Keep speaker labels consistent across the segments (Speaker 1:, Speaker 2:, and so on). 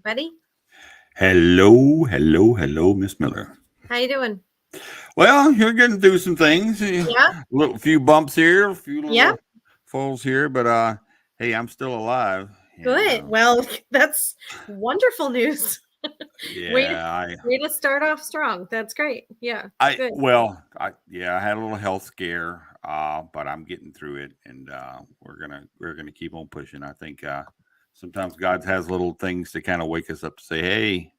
Speaker 1: buddy?
Speaker 2: Hello, Miss Miller.
Speaker 1: How you doing?
Speaker 2: Well, you're getting through some things.
Speaker 1: Yeah,
Speaker 2: Few bumps here, a few
Speaker 1: yeah,
Speaker 2: little falls here, but hey, I'm still alive. And
Speaker 1: good. Well, that's wonderful news. way to
Speaker 2: yeah,
Speaker 1: way to start off strong. That's great. Yeah,
Speaker 2: I
Speaker 1: good.
Speaker 2: well, I had a little health scare, but I'm getting through it, and we're gonna keep on pushing. I think sometimes God has little things to kind of wake us up to say, hey,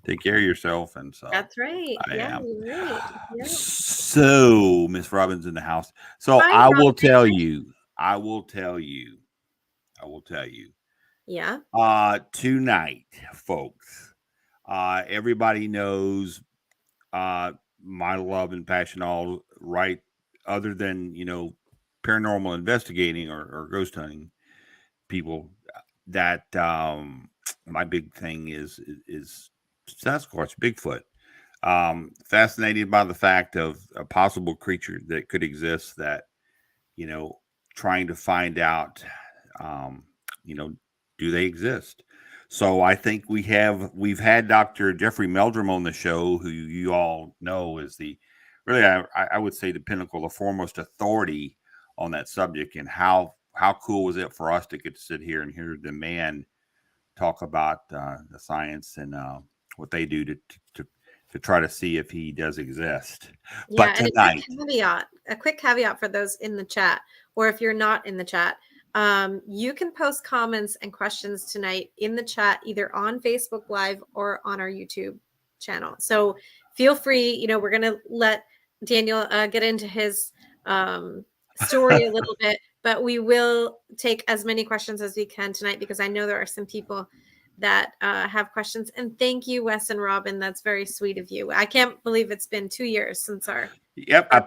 Speaker 2: take care of yourself, and so
Speaker 1: That's right.
Speaker 2: I
Speaker 1: Yeah,
Speaker 2: am.
Speaker 1: you're right. Yeah.
Speaker 2: So Miss Robin's in the house. So
Speaker 1: Hi,
Speaker 2: I will
Speaker 1: Robin.
Speaker 2: tell you. I will tell you. I will tell you.
Speaker 1: Yeah.
Speaker 2: Tonight, folks. Everybody knows my love and passion all right, other than paranormal investigating or ghost hunting people. That my big thing is Sasquatch, Bigfoot. Fascinated by the fact of a possible creature that could exist that, you know, trying to find out, um, you know, do they exist? So I think we've had Dr. Jeffrey Meldrum on the show, who you all know is the really I would say the pinnacle, the foremost authority on that subject. And how cool was it for us to get to sit here and hear the man talk about the science and what they do to to try to see if he does exist.
Speaker 1: Yeah,
Speaker 2: But
Speaker 1: and
Speaker 2: tonight,
Speaker 1: a quick caveat for those in the chat, or if you're not in the chat, you can post comments and questions tonight in the chat, either on Facebook Live or on our YouTube channel. So feel free. We're gonna let Daniel get into his story a little bit, but we will take as many questions as we can tonight because I know there are some people that have questions. And thank you, Wes and Robin. That's very sweet of you. I can't believe it's been 2 years since our.
Speaker 2: yep, I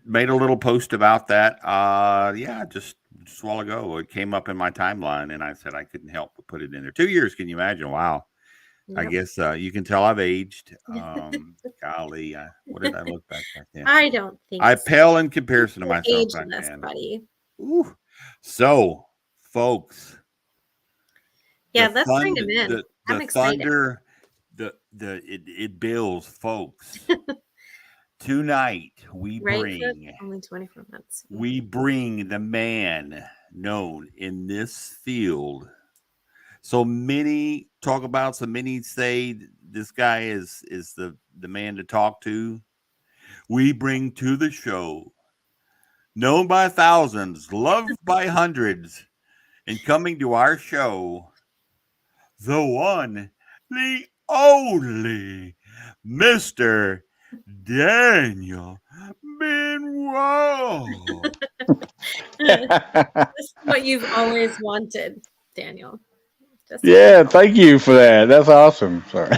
Speaker 2: made a little post about that. Yeah, just a while ago, it came up in my timeline, and I said I couldn't help but put it in there. 2 years, can you imagine? Wow. I
Speaker 1: Yep.
Speaker 2: guess you can tell I've aged. Golly, what did I look back then?
Speaker 1: I don't think
Speaker 2: I
Speaker 1: so.
Speaker 2: pale in comparison to
Speaker 1: You're
Speaker 2: myself back
Speaker 1: ageless,
Speaker 2: then.
Speaker 1: buddy.
Speaker 2: Ooh. So, folks,
Speaker 1: Yeah, let's bring him in. I'm
Speaker 2: the
Speaker 1: excited.
Speaker 2: thunder, it bills, folks. Tonight
Speaker 1: Right foot, only 24 months.
Speaker 2: we bring the man known in this field. So many talk about, so many say this guy is the man to talk to. We bring to the show, known by thousands, loved by hundreds, and coming to our show, the one, the only Mr. Daniel Benoit.
Speaker 1: This is what you've always wanted, Daniel.
Speaker 3: Yeah, thank you for that. That's awesome. Sorry.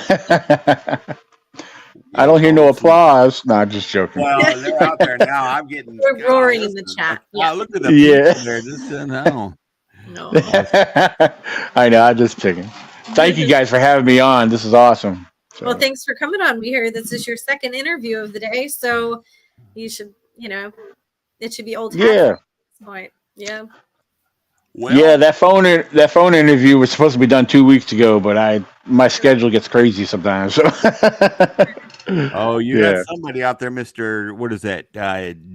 Speaker 3: I don't hear no applause. No, just joking.
Speaker 2: Well, they're out there now. I'm getting
Speaker 1: We're roaring in the chat. Yeah.
Speaker 2: Look at the
Speaker 3: Yeah.
Speaker 2: people there. Just no.
Speaker 1: No.
Speaker 3: I know. I'm just kidding. Thank you guys for having me on. This is awesome. So,
Speaker 1: Well, thanks for coming on. We hear this is your second interview of the day, so you should, it should be old hat
Speaker 3: yeah.
Speaker 1: at this point. Yeah.
Speaker 2: Well,
Speaker 3: Yeah, that phone interview was supposed to be done 2 weeks ago, but my schedule gets crazy sometimes. So.
Speaker 2: oh, you
Speaker 3: Yeah.
Speaker 2: got somebody out there, Mr. What is that?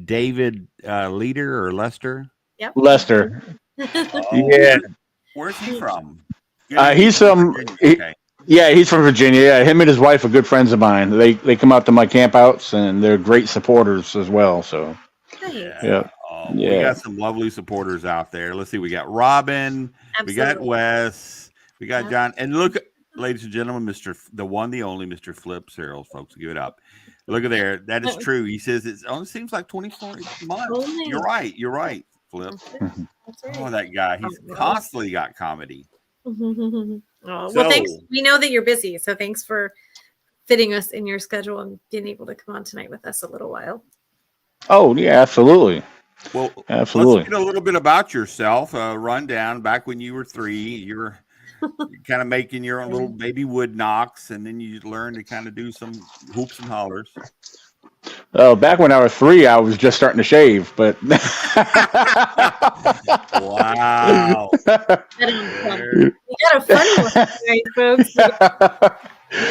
Speaker 2: David Leader or Lester?
Speaker 1: Yep.
Speaker 3: Lester.
Speaker 2: Oh,
Speaker 3: Yeah.
Speaker 2: Where's he from?
Speaker 3: He's
Speaker 2: Okay.
Speaker 3: Yeah, he's from Virginia. Yeah, him and his wife are good friends of mine. They come out to my campouts and they're great supporters as well. So yeah.
Speaker 2: We got some lovely supporters out there. Let's see. We got Robin.
Speaker 1: Absolutely.
Speaker 2: We got Wes. We got John. And look, ladies and gentlemen, the one, the only Mr. Flip Searles, folks. Give it up. Look at there. That is true. He says it only seems like 24 months.
Speaker 1: Only.
Speaker 2: You're right, Flip.
Speaker 1: That's right.
Speaker 2: Oh, that guy. He's constantly got comedy.
Speaker 1: Well, thanks. We know that you're busy, so thanks for fitting us in your schedule and being able to come on tonight with us a little while.
Speaker 3: Oh, yeah, absolutely.
Speaker 2: Well,
Speaker 3: absolutely.
Speaker 2: Let's get a little bit about yourself. Rundown. Back when you were 3, you were kind of making your own little baby wood knocks, and then you learned to kind of do some hoops and hollers.
Speaker 3: Back when I was 3, I was just starting to shave, but
Speaker 2: Wow.
Speaker 1: You got a funny one tonight, folks.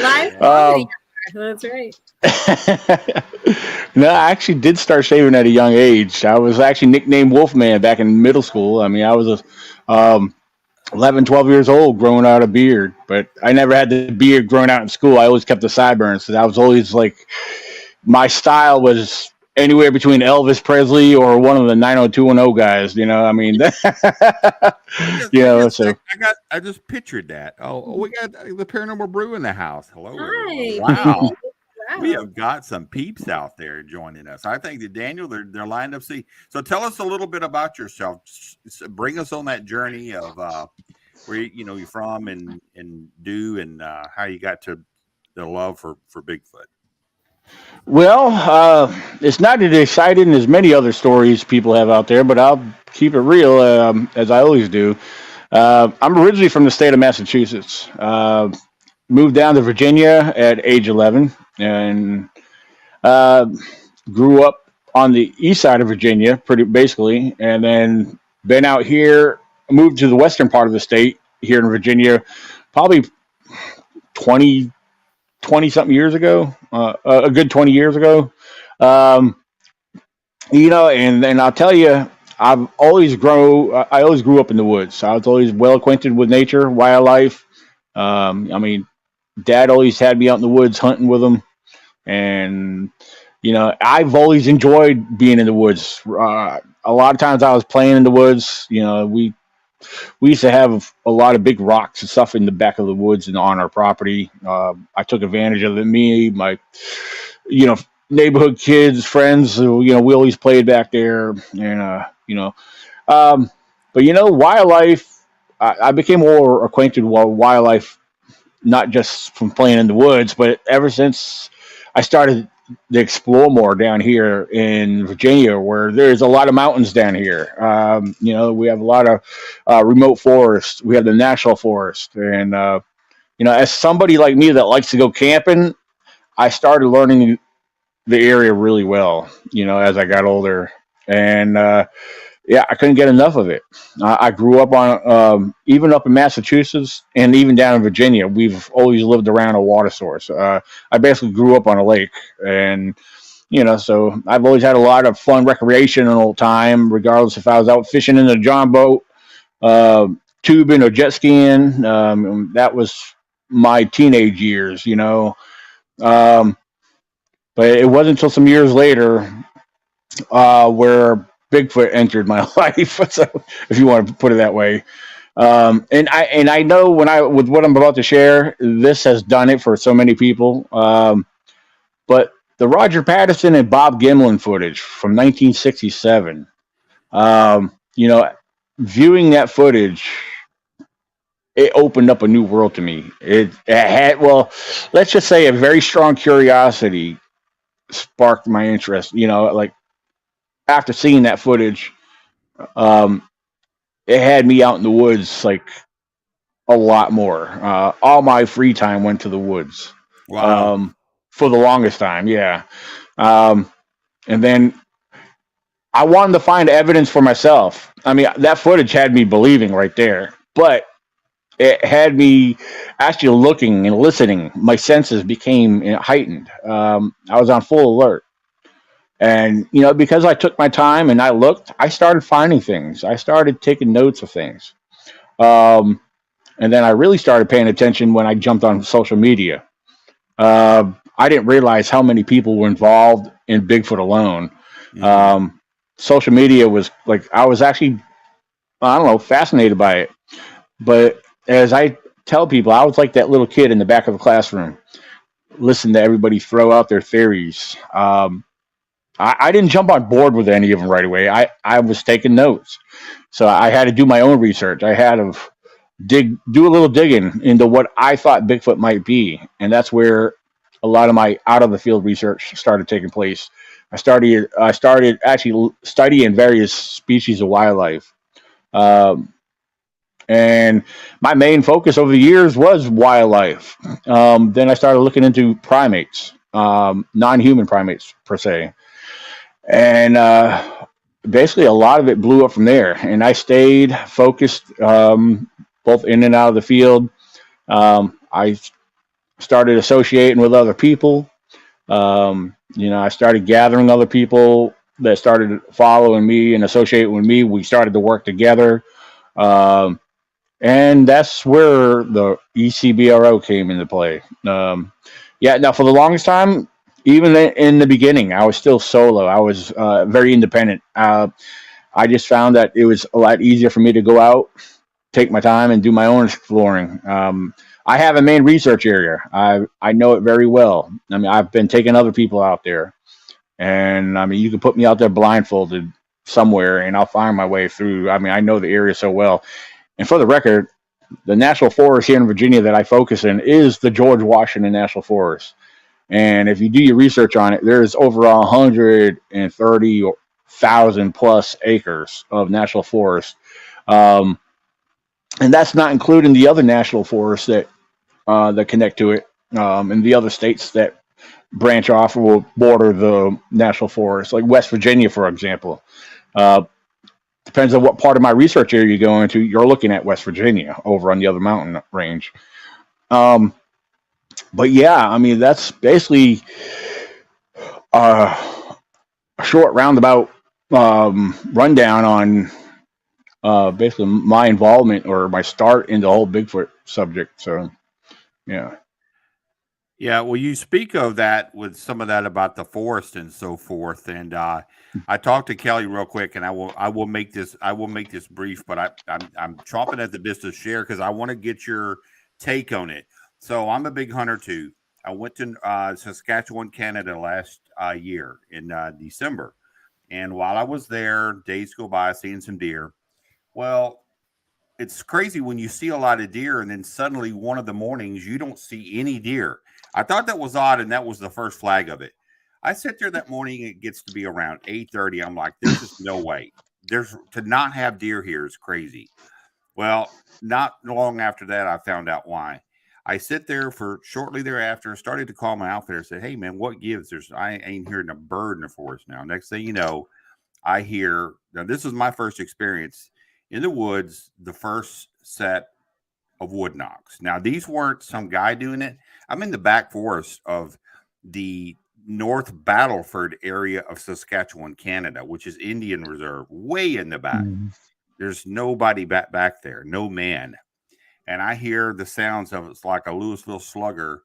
Speaker 1: Live comedy. That's right.
Speaker 3: No, I actually did start shaving at a young age. I was actually nicknamed Wolfman back in middle school. I mean, I was 11, 12 years old growing out a beard, but I never had the beard growing out in school. I always kept the sideburns. So I was always like, my style was anywhere between Elvis Presley or one of the 90210 guys. You know, I mean,
Speaker 2: I just pictured that. Oh, we got the Paranormal Brew in the house. Hello,
Speaker 1: Hi.
Speaker 2: wow.
Speaker 1: Wow.
Speaker 2: We have got some peeps out there joining us. I think that Daniel, they're lined up. So tell us a little bit about yourself. Bring us on that journey of where you're from and how you got to the love for Bigfoot.
Speaker 3: Well, it's not as exciting as many other stories people have out there, but I'll keep it real, as I always do. I'm originally from the state of Massachusetts. Moved down to Virginia at age 11 and grew up on the east side of Virginia, pretty basically, and then been out here, moved to the western part of the state here in Virginia, probably 20 something years ago, a good 20 years ago. And I'll tell you, I always grew up in the woods. I was always well acquainted with nature, wildlife. I mean, Dad always had me out in the woods hunting with him, and I've always enjoyed being in the woods. A lot of times I was playing in the woods. We used to have a lot of big rocks and stuff in the back of the woods and on our property. I took advantage of it. Me, my, neighborhood kids, friends. We always played back there, and but wildlife. I became more acquainted with wildlife, not just from playing in the woods, but ever since I started to explore more down here in Virginia, where there's a lot of mountains down here. We have a lot of remote forests. We have the national forest, and as somebody like me that likes to go camping, I started learning the area really well. As I got older, and I couldn't get enough of it. I grew up on even up in Massachusetts and even down in Virginia. We've always lived around a water source. I basically grew up on a lake, and so I've always had a lot of fun recreational time, regardless if I was out fishing in a john boat, tubing or jet skiing. That was my teenage years, but it wasn't until some years later where Bigfoot entered my life, so if you want to put it that way. And I know with what I'm about to share, this has done it for so many people. But the Roger Patterson and Bob Gimlin footage from 1967, viewing that footage, it opened up a new world to me. It had, well, let's just say, a very strong curiosity sparked my interest. Like after seeing that footage, it had me out in the woods like a lot more. All my free time went to the woods.
Speaker 2: Wow.
Speaker 3: For the longest time, yeah. And then I wanted to find evidence for myself. I mean, that footage had me believing right there, but it had me actually looking and listening. My senses became heightened. I was on full alert. And, because I took my time and I looked, I started finding things. I started taking notes of things. And then I really started paying attention when I jumped on social media. I didn't realize how many people were involved in Bigfoot alone. Mm-hmm. Social media was like, I was actually, I don't know, fascinated by it. But as I tell people, I was like that little kid in the back of the classroom, listen to everybody throw out their theories. I didn't jump on board with any of them right away. I was taking notes. So I had to do my own research. I had to do a little digging into what I thought Bigfoot might be. And that's where a lot of my out of the field research started taking place. I started actually studying various species of wildlife. And my main focus over the years was wildlife. Then I started looking into primates. non-human primates per se. And basically, a lot of it blew up from there. And I stayed focused, both in and out of the field. I started associating with other people. I started gathering other people that started following me and associating with me. We started to work together. And that's where the ECBRO came into play. Now for the longest time, even in the beginning, I was still solo. I was very independent. I just found that it was a lot easier for me to go out, take my time, and do my own exploring. I have a main research area. I know it very well. I mean, I've been taking other people out there, and I mean, you can put me out there blindfolded somewhere, and I'll find my way through. I mean, I know the area so well. And for the record, the national forest here in Virginia that I focus in is the George Washington National Forest. And if you do your research on it, there's over 130,000 plus acres of national forest. And that's not including the other national forests that connect to it, and the other states that branch off or will border the national forest, like West Virginia, for example. Depends on what part of my research area you go into. You're looking at West Virginia over on the other mountain range. But yeah, I mean, that's basically a short roundabout rundown on basically my involvement or my start in the whole Bigfoot subject. So, yeah.
Speaker 2: Yeah, well, you speak of that with some of that about the forest and so forth, and I talked to Kelly real quick, and I will make this brief, but I'm chomping at the bit to share because I want to get your take on it. So I'm a big hunter too. I went to Saskatchewan, Canada last year in December, and while I was there, days go by seeing some deer. Well, it's crazy when you see a lot of deer, and then suddenly one of the mornings you don't see any deer. I thought that was odd, and that was the first flag of it. I sit there that morning, it gets to be around 8:30. I'm like, there's just no way. To not have deer here is crazy. Well, not long after that, I found out why. I sit there for shortly thereafter, started to call my outfitter, said, hey, man, what gives? I ain't hearing a bird in the forest now. Next thing you know, I hear, now this was my first experience in the woods, the first set of wood knocks. Now, these weren't some guy doing it. I'm in the back forest of the North Battleford area of Saskatchewan, Canada, which is Indian Reserve, way in the back. There's nobody back there, no man. And I hear the sounds of it's like a Louisville slugger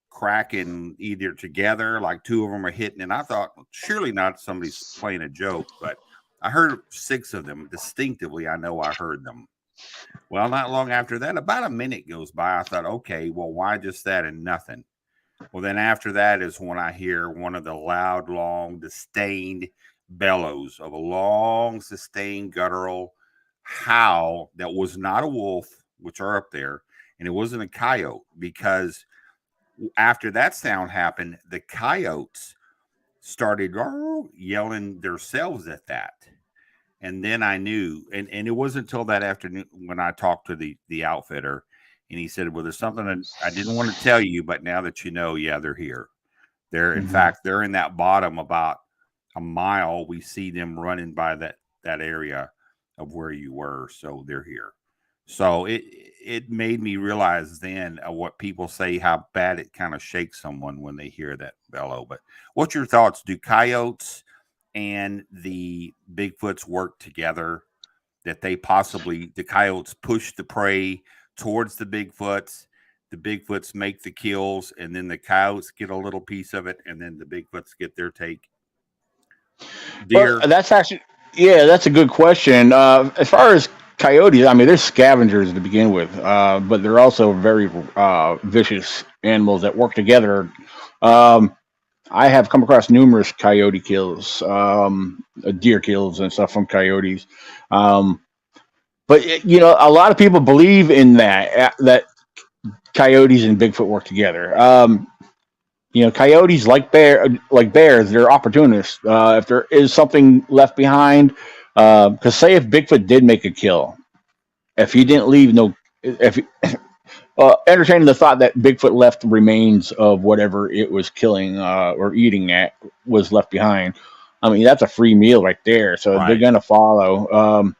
Speaker 2: cracking either together, like two of them are hitting. And I thought, surely not somebody's playing a joke, but I heard 6 of them distinctively. I know I heard them. Well, not long after that, about a minute goes by. I thought, okay, well, why just that and nothing? Well, then after that is when I hear one of the loud, long, disdained bellows of a long, sustained guttural howl that was not a wolf, which are up there, and it wasn't a coyote, because after that sound happened, the coyotes started yelling themselves at that. And then I knew, and it wasn't until that afternoon when I talked to the outfitter, and he said, well, there's something that I didn't want to tell you, but now that you know, yeah, they're here. In fact, they're in that bottom about a mile. We see them running by that area of where you were. So they're here. So it made me realize then what people say, how bad it kind of shakes someone when they hear that bellow. But what's your thoughts? Do coyotes and the Bigfoots work together, that the coyotes push the prey towards the Bigfoots make the kills, and then the coyotes get a little piece of it, and then the Bigfoots get their take? Deer.
Speaker 3: Well, that's a good question. As far as coyotes, I mean, they're scavengers to begin with, but they're also very vicious animals that work together. I have come across numerous coyote kills, deer kills and stuff from coyotes. But a lot of people believe in that coyotes and Bigfoot work together. Coyotes like bears, they're opportunists. If there is something left behind, because say if Bigfoot did make a kill, if he didn't leave entertaining the thought that Bigfoot left the remains of whatever it was killing or eating at was left behind. I mean, that's a free meal right there. So they're
Speaker 2: Right.
Speaker 3: going to follow.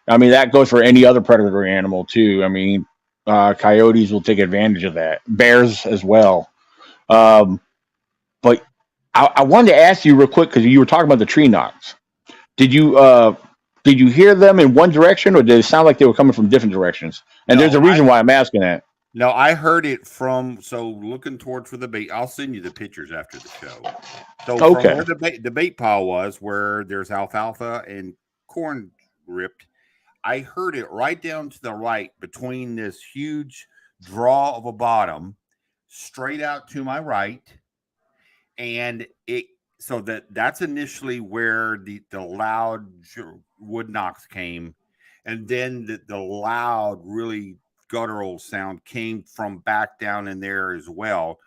Speaker 3: I mean, that goes for any other predatory animal too. I mean, coyotes will take advantage of that. Bears as well. Um, but I wanted to ask you real quick because you were talking about the tree knocks. Did you hear them in one direction, or did it sound like they were coming from different directions? And there's
Speaker 2: No,
Speaker 3: a reason why I'm asking that.
Speaker 2: no, I heard it from, so looking towards for the bait. I'll send you the pictures after the show. So from
Speaker 3: Okay.
Speaker 2: where the bait pile was, where there's alfalfa and corn ripped, I heard it right down to the right between this huge draw of a bottom, straight out to my right, and it. So that's initially where the loud wood knocks came, and then the loud, really guttural sound came from back down in there as well.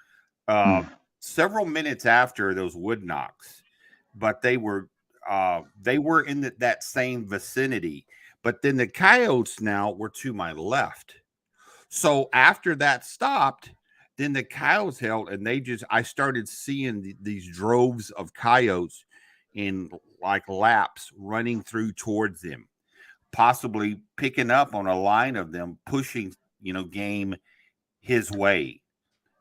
Speaker 2: Uh, Several minutes after those wood knocks, but they were in that same vicinity. But then the coyotes now were to my left. So after that stopped, then the coyotes held, and I started seeing these droves of coyotes in like laps running through towards them, possibly picking up on a line of them pushing, game his way.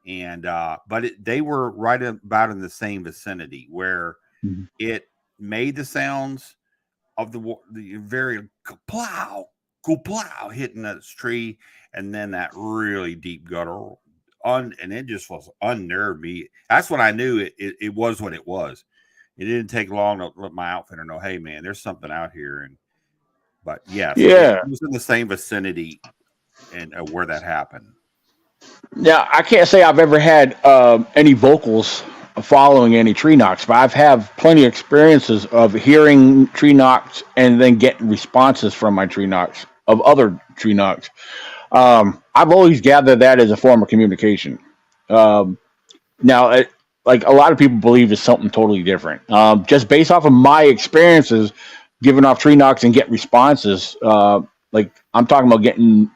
Speaker 2: And but they were right about in the same vicinity where
Speaker 3: Mhm.
Speaker 2: it made the sounds of the very plow, plow hitting that tree, and then that really deep guttural, and it just was unnerved me. That's when I knew it was what it was. It didn't take long to let my outfitter know, hey man, there's something out here. But yeah, so it
Speaker 3: Yeah.
Speaker 2: was in the same vicinity and where that happened.
Speaker 3: Now, I can't say I've ever had any vocals following any tree knocks, but I've had plenty of experiences of hearing tree knocks and then getting responses from my tree knocks of other tree knocks. I've always gathered that as a form of communication. Um, now, like a lot of people believe it's something totally different. Just based off of my experiences, giving off tree knocks and get responses. Like I'm talking about getting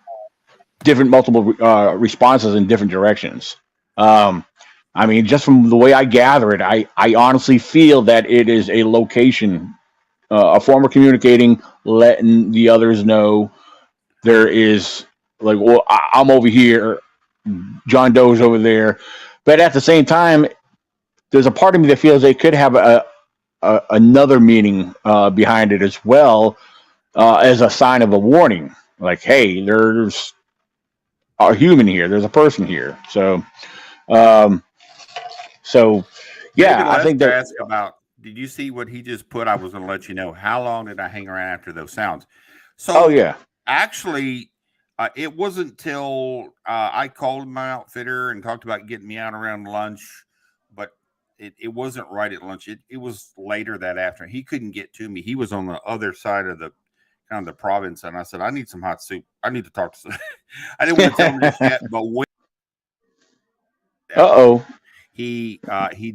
Speaker 3: different multiple responses in different directions. I mean, just from the way I gather it, I honestly feel that it is a location, a form of communicating, letting the others know there is like, well, I'm over here, John Doe's over there, but at the same time, there's a part of me that feels they could have another meaning behind it as well, as a sign of a warning. Like, hey, there's a human here. There's a person here. Um, so
Speaker 2: David
Speaker 3: yeah, I think
Speaker 2: Lester
Speaker 3: that.
Speaker 2: asked about, did you see what he just put? I was going to let you know. How long did I hang around after those sounds? So
Speaker 3: Oh yeah,
Speaker 2: actually, it wasn't till I called my outfitter and talked about getting me out around lunch, but it wasn't right at lunch. It was later that afternoon. He couldn't get to me. He was on the other side of the kind of the province, and I said, I need some hot soup. I need to talk to. I didn't want to tell him this yet, but when
Speaker 3: oh.
Speaker 2: he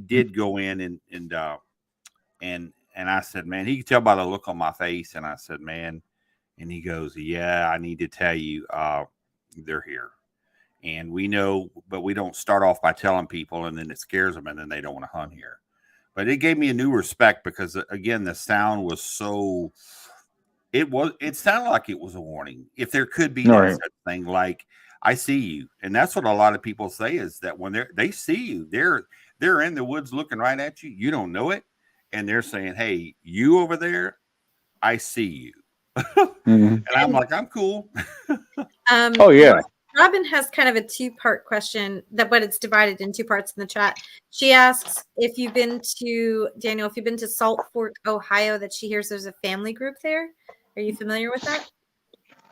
Speaker 2: did go in and I said, man, he could tell by the look on my face, and I said, man, and he goes, yeah, I need to tell you, they're here. And we know, but we don't start off by telling people, and then it scares them, and then they don't want to hunt here. But it gave me a new respect because, again, the sound was so. It sounded like it was a warning. If there could be that such thing, like I see you, and that's what a lot of people say is that when they see you, they're in the woods looking right at you. You don't know it, and they're saying, "Hey, you over there, I see you." And I'm like, I'm cool.
Speaker 3: Oh yeah.
Speaker 1: Robin has kind of a two-part question but it's divided in two parts in the chat. She asks if you've been to Salt Fork, Ohio, that she hears there's a family group there. Are you familiar with that?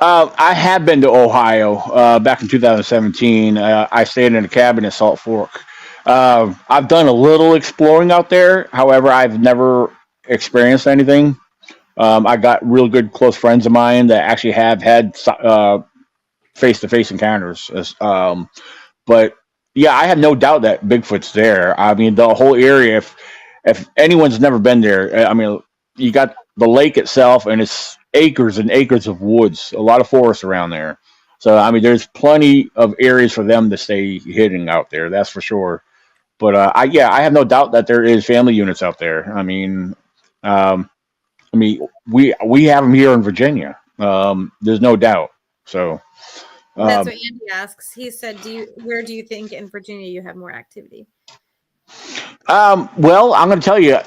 Speaker 3: I have been to Ohio back in 2017. I stayed in a cabin in Salt Fork. I've done a little exploring out there. However, I've never experienced anything. I got real good close friends of mine that actually have had face-to-face encounters. But yeah, I have no doubt that Bigfoot's there. I mean, the whole area. If anyone's never been there, I mean, you got the lake itself, and it's acres and acres of woods, a lot of forest around there. So I mean, there's plenty of areas for them to stay hidden out there. That's for sure. But I have no doubt that there is family units out there. Um, I mean, we have them here in Virginia. There's no doubt. So,
Speaker 1: That's what
Speaker 3: um,
Speaker 1: Andy asks. He said, where do you think in Virginia you have more activity?
Speaker 3: well, I'm going to tell you,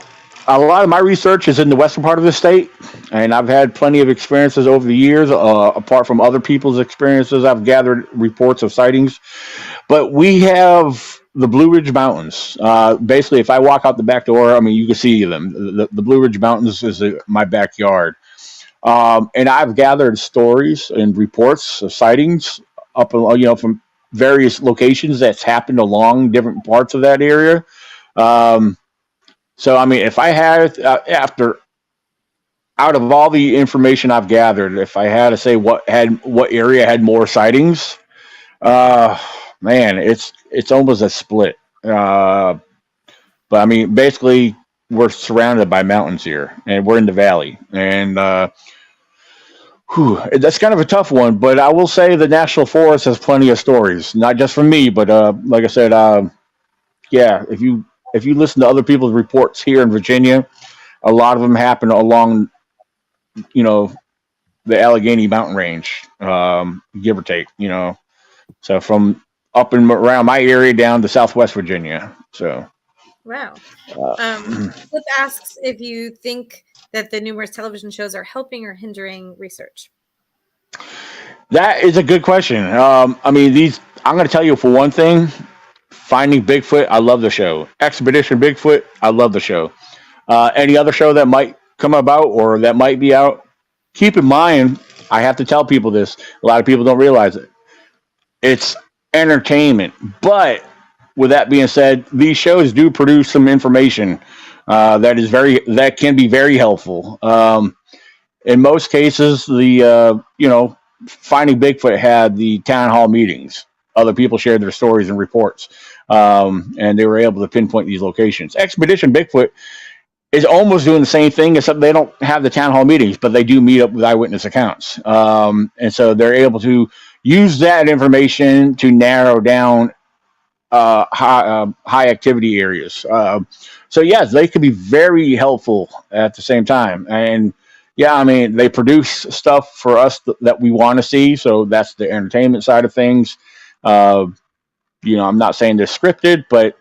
Speaker 3: a lot of my research is in the western part of the state, and I've had plenty of experiences over the years. Apart from other people's experiences, I've gathered reports of sightings. But we have the Blue Ridge Mountains. Basically, if I walk out the back door, I mean, you can see them. The Blue Ridge Mountains is my backyard. And I've gathered stories and reports of sightings from various locations that's happened along different parts of that area. Um, so, I mean, if I had, after out of all the information I've gathered, if I had to say what area had more sightings, uh, man, it's almost a split. But I mean, basically, we're surrounded by mountains here, and we're in the valley, and that's kind of a tough one. But I will say the national forest has plenty of stories, not just from me, but like I said, yeah, if you listen to other people's reports here in Virginia, a lot of them happen along, you know, the Allegheny Mountain Range, give or take, So from up and around my area down to Southwest Virginia. So,
Speaker 1: Wow.
Speaker 3: uh,
Speaker 1: Flip asks if you think that the numerous television shows are helping or hindering research.
Speaker 3: that is a good question. I mean, I'm going to tell you for one thing, Finding Bigfoot, I love the show. Expedition Bigfoot, I love the show. Any other show that might come about or that might be out, keep in mind, I have to tell people this. A lot of people don't realize it. It's entertainment. But with that being said, these shows do produce some information that can be very helpful. In most cases, Finding Bigfoot had the town hall meetings. Other people shared their stories and reports, and they were able to pinpoint these locations. Expedition Bigfoot is almost doing the same thing, except they don't have the town hall meetings, but they do meet up with eyewitness accounts, and so they're able to use that information to narrow down high activity areas. So yes, they can be very helpful at the same time. And yeah, I mean, they produce stuff for us that we want to see. So that's the entertainment side of things. Uh, I'm not saying they're scripted, but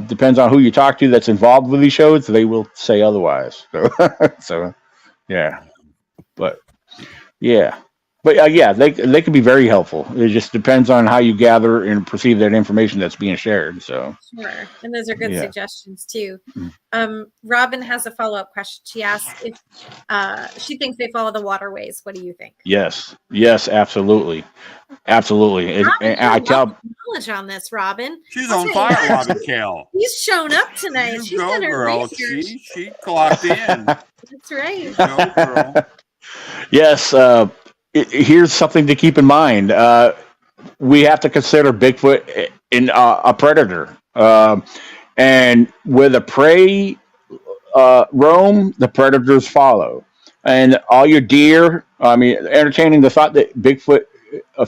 Speaker 3: depends on who you talk to that's involved with these shows. They will say otherwise. So, so yeah, but yeah. But yeah, they can be very helpful. It just depends on how you gather and perceive that information that's being shared. So
Speaker 1: Sure. And those are good
Speaker 3: yeah.
Speaker 1: suggestions too. Robin has a follow-up question. She asks if she thinks they follow the waterways. What do you think?
Speaker 3: Yes, absolutely, absolutely.
Speaker 1: Robin,
Speaker 3: And
Speaker 1: you
Speaker 3: I
Speaker 1: have a lot
Speaker 3: tell
Speaker 1: of knowledge on this, Robin.
Speaker 2: She's
Speaker 1: I'll
Speaker 2: on
Speaker 1: tell you
Speaker 2: fire,
Speaker 1: what,
Speaker 2: Robin Kell.
Speaker 1: She's shown up tonight.
Speaker 2: You
Speaker 1: She's
Speaker 2: go,
Speaker 1: done her
Speaker 2: girl.
Speaker 1: research.
Speaker 2: She clocked in.
Speaker 1: That's right.
Speaker 2: You go, girl.
Speaker 3: yes. Here's something to keep in mind. We have to consider Bigfoot in a predator, and where the prey roam, the predators follow. And all your deer. I mean, entertaining the thought that Bigfoot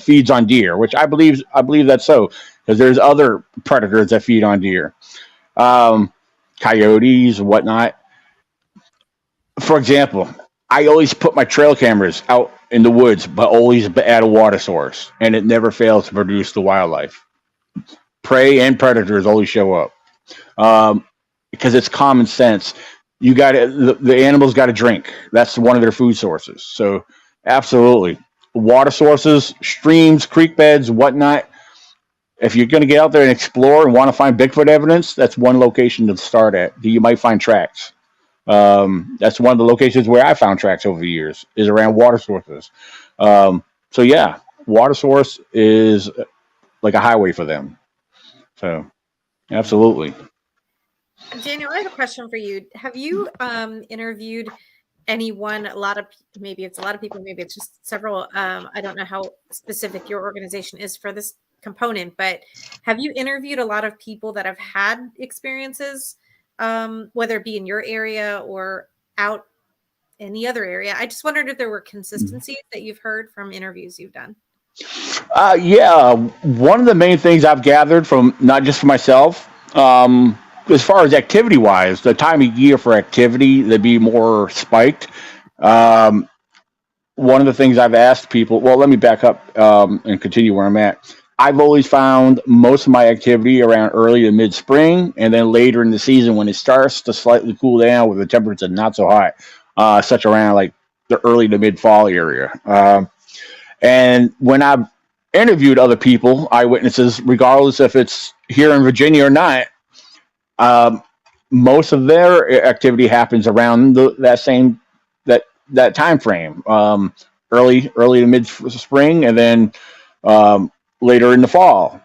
Speaker 3: feeds on deer, which I believe that's so, because there's other predators that feed on deer, um, coyotes, whatnot. For example, I always put my trail cameras out in the woods, but always at a water source, and it never fails to produce the wildlife. Prey and predators always show up, because it's common sense. The animals got to drink. That's one of their food sources. So, absolutely, water sources, streams, creek beds, whatnot. If you're going to get out there and explore and want to find Bigfoot evidence, that's one location to start at. You might find tracks. That's one of the locations where I found tracks over the years, is around water sources. So yeah, water source is like a highway for them. So absolutely.
Speaker 1: Daniel, I have a question for you. Have you interviewed anyone? Maybe it's a lot of people, maybe it's just several. I don't know how specific your organization is for this component, but have you interviewed a lot of people that have had experiences, whether it be in your area or out any other area? I just wondered if there were consistencies that you've heard from interviews you've done.
Speaker 3: Yeah, one of the main things I've gathered from not just for myself, as far as activity wise, the time of year for activity, they'd be more spiked. Um, One of the things I've asked people, well, let me back up and continue where I'm at. I've always found most of my activity around early to mid spring, and then later in the season when it starts to slightly cool down with the temperature not so hot, such around like the early to mid fall area. And when I've interviewed other people, eyewitnesses, regardless if it's here in Virginia or not, um, most of their activity happens around that same that time frame, early to mid spring, and then um, later in the fall.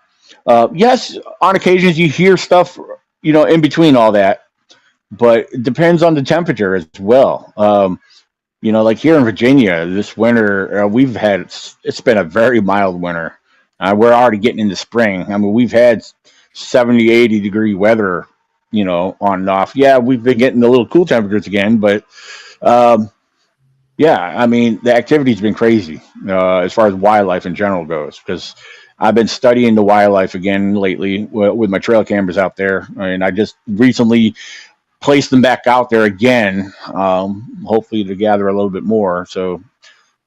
Speaker 3: Yes, on occasions you hear stuff, in between all that, but it depends on the temperature as well. Like here in Virginia, this winter, it's been a very mild winter. We're already getting into spring. I mean, we've had 70, 80-degree weather, on and off. Yeah, we've been getting the little cool temperatures again, but um, yeah, I mean, the activity's been crazy as far as wildlife in general goes, because I've been studying the wildlife again lately with my trail cameras out there, and I just recently place them back out there again, hopefully to gather a little bit more. So,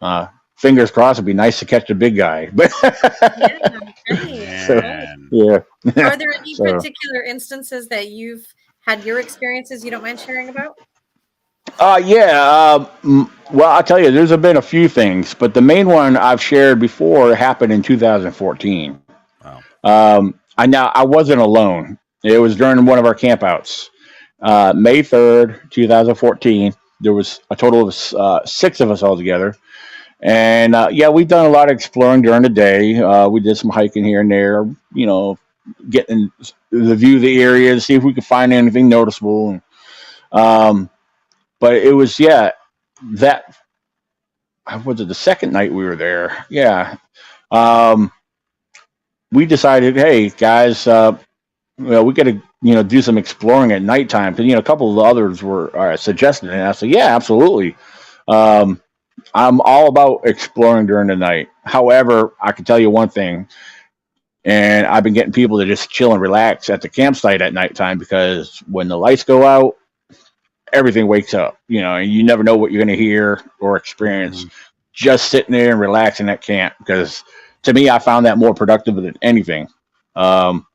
Speaker 3: uh, fingers crossed, it'd be nice to catch the big guy. But
Speaker 1: Yeah, great.
Speaker 3: so,
Speaker 2: Man.
Speaker 3: yeah.
Speaker 1: Are there any
Speaker 3: So,
Speaker 1: particular instances that you've had your experiences you don't mind sharing about?
Speaker 3: yeah. Well, I'll tell you, been a few things, but the main one I've shared before happened in 2014.
Speaker 2: Wow.
Speaker 3: I wasn't alone. It was during one of our campouts, May 3rd, 2014. There was a total of six of us all together. And yeah, we've done a lot of exploring during the day. We did some hiking here and there, getting the view of the area to see if we could find anything noticeable. Um, but it was, yeah, that was it the second night we were there. Yeah. Um, we decided, hey, guys, we got to, do some exploring at nighttime. Because, a couple of the others were suggesting it. And I said, yeah, absolutely. Um, I'm all about exploring during the night. However, I can tell you one thing, and I've been getting people to just chill and relax at the campsite at nighttime, because when the lights go out, everything wakes up, and you never know what you're going to hear or experience just sitting there and relaxing at camp. Because to me, I found that more productive than anything. Um,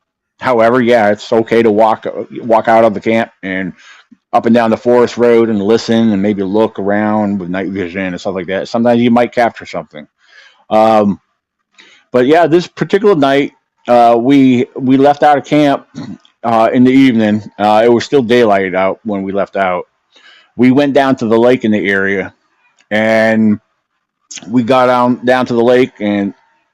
Speaker 3: However, yeah, it's okay to walk out of the camp and up and down the forest road and listen and maybe look around with night vision and stuff like that. Sometimes you might capture something. Um, but yeah, this particular night, we left out of camp in the evening. It was still daylight out when we left out. We went down to the lake in the area, and we got down to the lake, and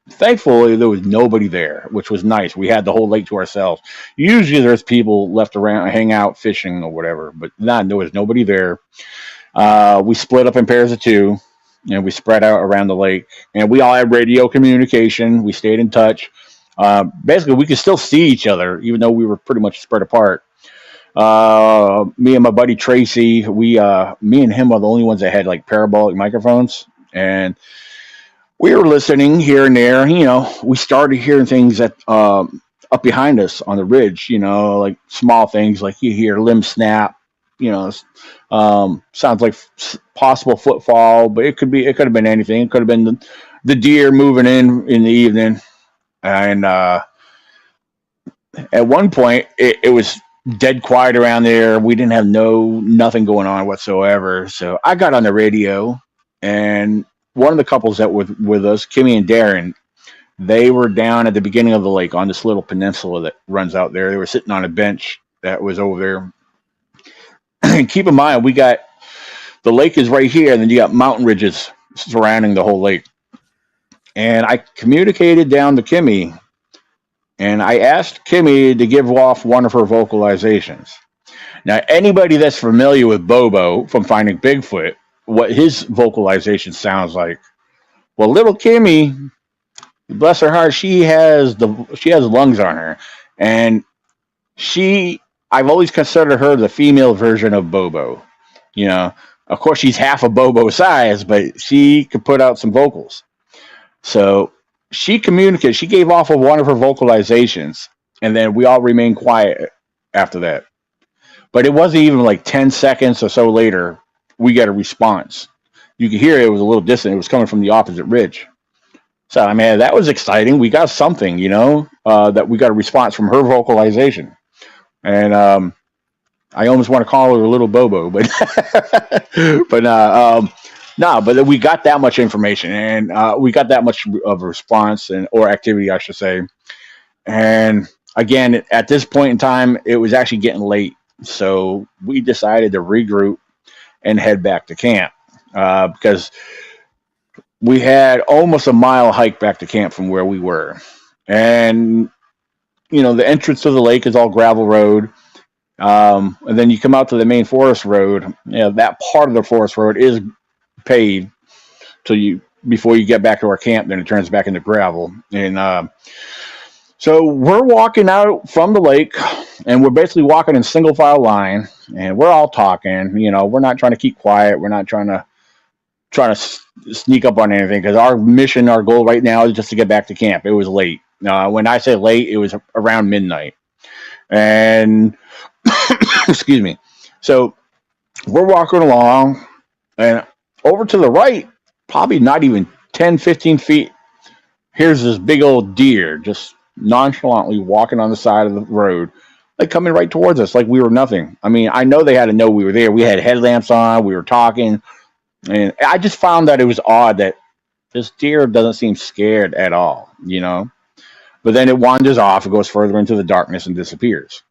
Speaker 3: thankfully there was nobody there, which was nice. We had the whole lake to ourselves. Usually there's people left around, hang out, fishing or whatever, but there was nobody there. We split up in pairs of two, and we spread out around the lake, and we all had radio communication. We stayed in touch. Basically, we could still see each other, even though we were pretty much spread apart. Me and my buddy Tracy, me and him are the only ones that had like parabolic microphones, and we were listening here and there. We started hearing things that up behind us on the ridge. Like small things, like you hear limb snap. Sounds like possible footfall, but it could have been anything. It could have been the deer moving in the evening. And at one point, it was dead quiet around there. We didn't have nothing going on whatsoever. So I got on the radio, and one of the couples that were with us, Kimmy and Darren, they were down at the beginning of the lake on this little peninsula that runs out there. They were sitting on a bench that was over there. And keep in mind, the lake is right here, and then you got mountain ridges surrounding the whole lake. And I communicated down to Kimmy, and I asked Kimmy to give off one of her vocalizations. Now, anybody that's familiar with Bobo from Finding Bigfoot, what his vocalization sounds like. Well, little Kimmy, bless her heart, she has lungs on her, and I've always considered her the female version of Bobo. Of course, she's half of Bobo's size, but she could put out some vocals. So she communicated. She gave off of one of her vocalizations, and then we all remained quiet after that. But it wasn't even like 10 seconds or so later, we got a response. You could hear it was a little distant. It was coming from the opposite ridge. So, I mean, that was exciting. We got something, that we got a response from her vocalization. And I almost want to call her a little Bobo, but but no, but we got that much information, and we got that much of a response or activity, I should say. And again, at this point in time, it was actually getting late, so we decided to regroup and head back to camp because we had almost a mile hike back to camp from where we were, and the entrance to the lake is all gravel road. And then you come out to the main forest road. That part of the forest road is paved before you get back to our camp. Then it turns back into gravel. And so we're walking out from the lake, and we're basically walking in single file line, and we're all talking. We're not trying to keep quiet. We're not trying to sneak up on anything, because our goal right now is just to get back to camp. It was late. When I say late, it was around midnight. And excuse me. So we're walking along, and over to the right, probably not even 10, 15 feet, here's this big old deer just nonchalantly walking on the side of the road, like coming right towards us like we were nothing. I mean, I know they had to know we were there. We had headlamps on. We were talking. And I just found that it was odd that this deer doesn't seem scared at all, But then it wanders off, it goes further into the darkness and disappears.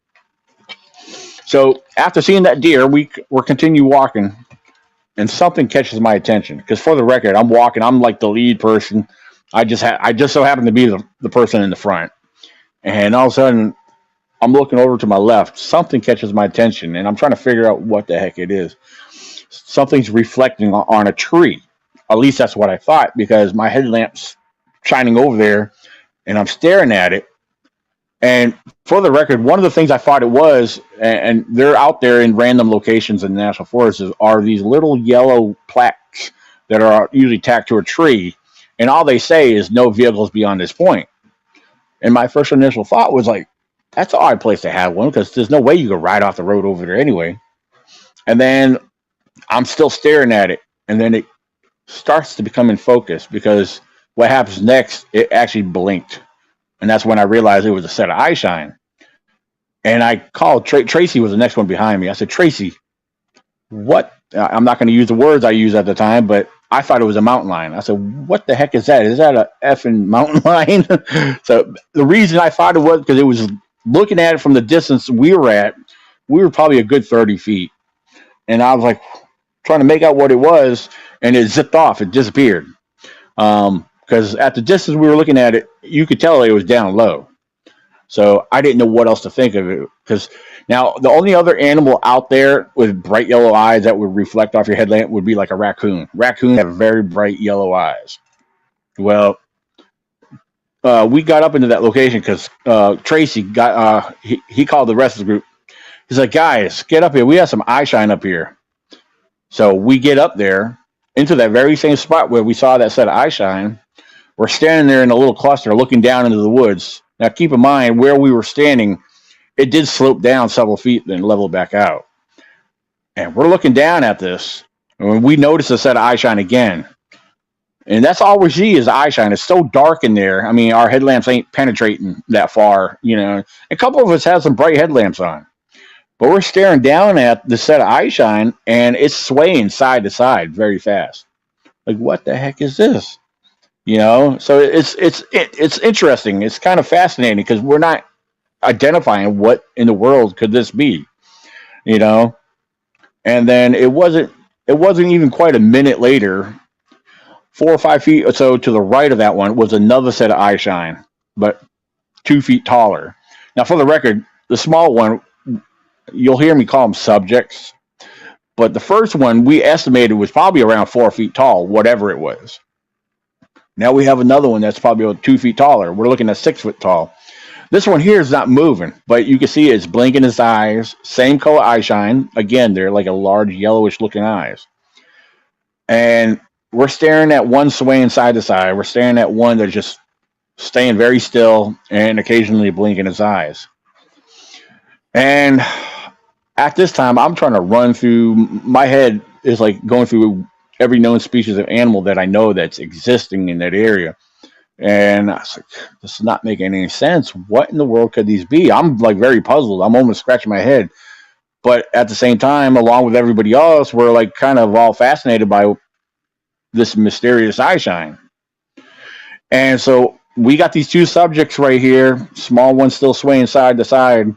Speaker 3: So after seeing that deer, we're continue walking, and something catches my attention. Because for the record, I'm walking. I'm like the lead person. I just so happen to be the person in the front. And all of a sudden, I'm looking over to my left. Something catches my attention, and I'm trying to figure out what the heck it is. Something's reflecting on a tree. At least that's what I thought, because my headlamp's shining over there, and I'm staring at it. And for the record, one of the things I thought it was, and they're out there in random locations in the National Forest, are these little yellow plaques that are usually tacked to a tree. And all they say is no vehicles beyond this point. And my first initial thought was like, that's an odd place to have one, because there's no way you could ride off the road over there anyway. And then I'm still staring at it. And then it starts to become in focus, because what happens next, it actually blinked. And that's when I realized it was a set of eye shine. And I called Tracy was the next one behind me. I said, Tracy, what? I'm not going to use the words I used at the time, but I thought it was a mountain lion. I said, what the heck is that? Is that a effing mountain lion? So the reason I thought it was because it was looking at it from the distance we were probably a good 30 feet. And I was like trying to make out what it was, and it zipped off. It disappeared. Because at the distance we were looking at it, you could tell it was down low. So I didn't know what else to think of it. Because now the only other animal out there with bright yellow eyes that would reflect off your headlamp would be like a raccoon. Raccoons have very bright yellow eyes. Well, we got up into that location because Tracy got he called the rest of the group. He's like, guys, get up here. We have some eye shine up here. So we get up there into that very same spot where we saw that set of eye shine. We're standing there in a little cluster looking down into the woods. Now, keep in mind, where we were standing, it did slope down several feet, then level back out. And we're looking down at this, and we notice a set of eye shine again. And that's all we see is eye shine. It's so dark in there. I mean, our headlamps ain't penetrating that far, A couple of us have some bright headlamps on. But we're staring down at the set of eye shine, and it's swaying side to side very fast. Like, what the heck is this? So it's interesting. It's kind of fascinating because we're not identifying what in the world could this be, And then it wasn't even quite a minute later, 4 or 5 feet or so to the right of that one was another set of eye shine, but 2 feet taller. Now, for the record, the small one, you'll hear me call them subjects, but the first one we estimated was probably around 4 feet tall, whatever it was. Now we have another one that's probably about 2 feet taller. We're looking at 6 foot tall. This one here is not moving, but you can see it's blinking its eyes. Same color eye shine. Again, they're like a large yellowish looking eyes. And we're staring at one swaying side to side. We're staring at one that's just staying very still and occasionally blinking his eyes. And at this time, I'm trying to run through my head is like going through every known species of animal that I know that's existing in that area. And I was like, this is not making any sense. What in the world could these be? I'm like very puzzled. I'm almost scratching my head. But at the same time, along with everybody else, we're like kind of all fascinated by this mysterious eye shine. And so we got these two subjects right here, small one still swaying side to side.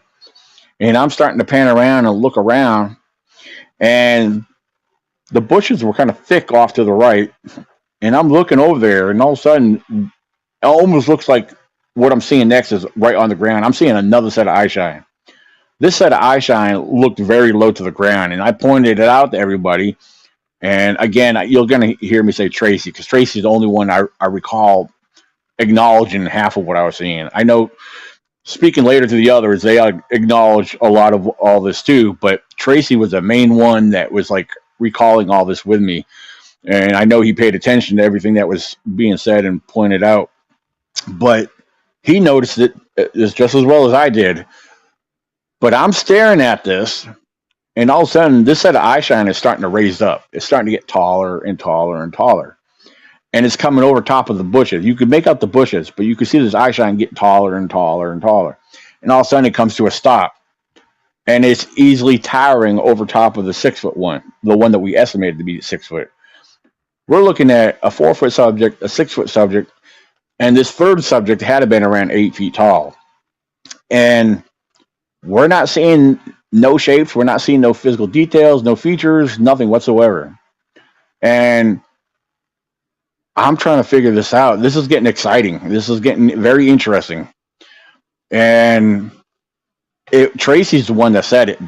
Speaker 3: And I'm starting to pan around and look around. And the bushes were kind of thick off to the right. And I'm looking over there, and all of a sudden, it almost looks like what I'm seeing next is right on the ground. I'm seeing another set of eye shine. This set of eye shine looked very low to the ground, and I pointed it out to everybody. And again, you're going to hear me say Tracy, because Tracy's the only one I recall acknowledging half of what I was seeing. I know, speaking later to the others, they acknowledge a lot of all this too, but Tracy was the main one that was like recalling all this with me. And I know he paid attention to everything that was being said and pointed out. But he noticed it just as well as I did. But I'm staring at this, and all of a sudden, this set of eye shine is starting to raise up. It's starting to get taller and taller and taller. And it's coming over top of the bushes. You could make out the bushes, but you could see this eye shine get taller and taller and taller. And all of a sudden, it comes to a stop. And it's easily towering over top of the 6 foot one, the one that we estimated to be 6 foot. We're looking at a 4 foot subject, a 6 foot subject, and this third subject had been around 8 feet tall. And we're not seeing no shapes. We're not seeing no physical details, no features, nothing whatsoever. And I'm trying to figure this out. This is getting exciting. This is getting very interesting. And Tracy's the one that said it,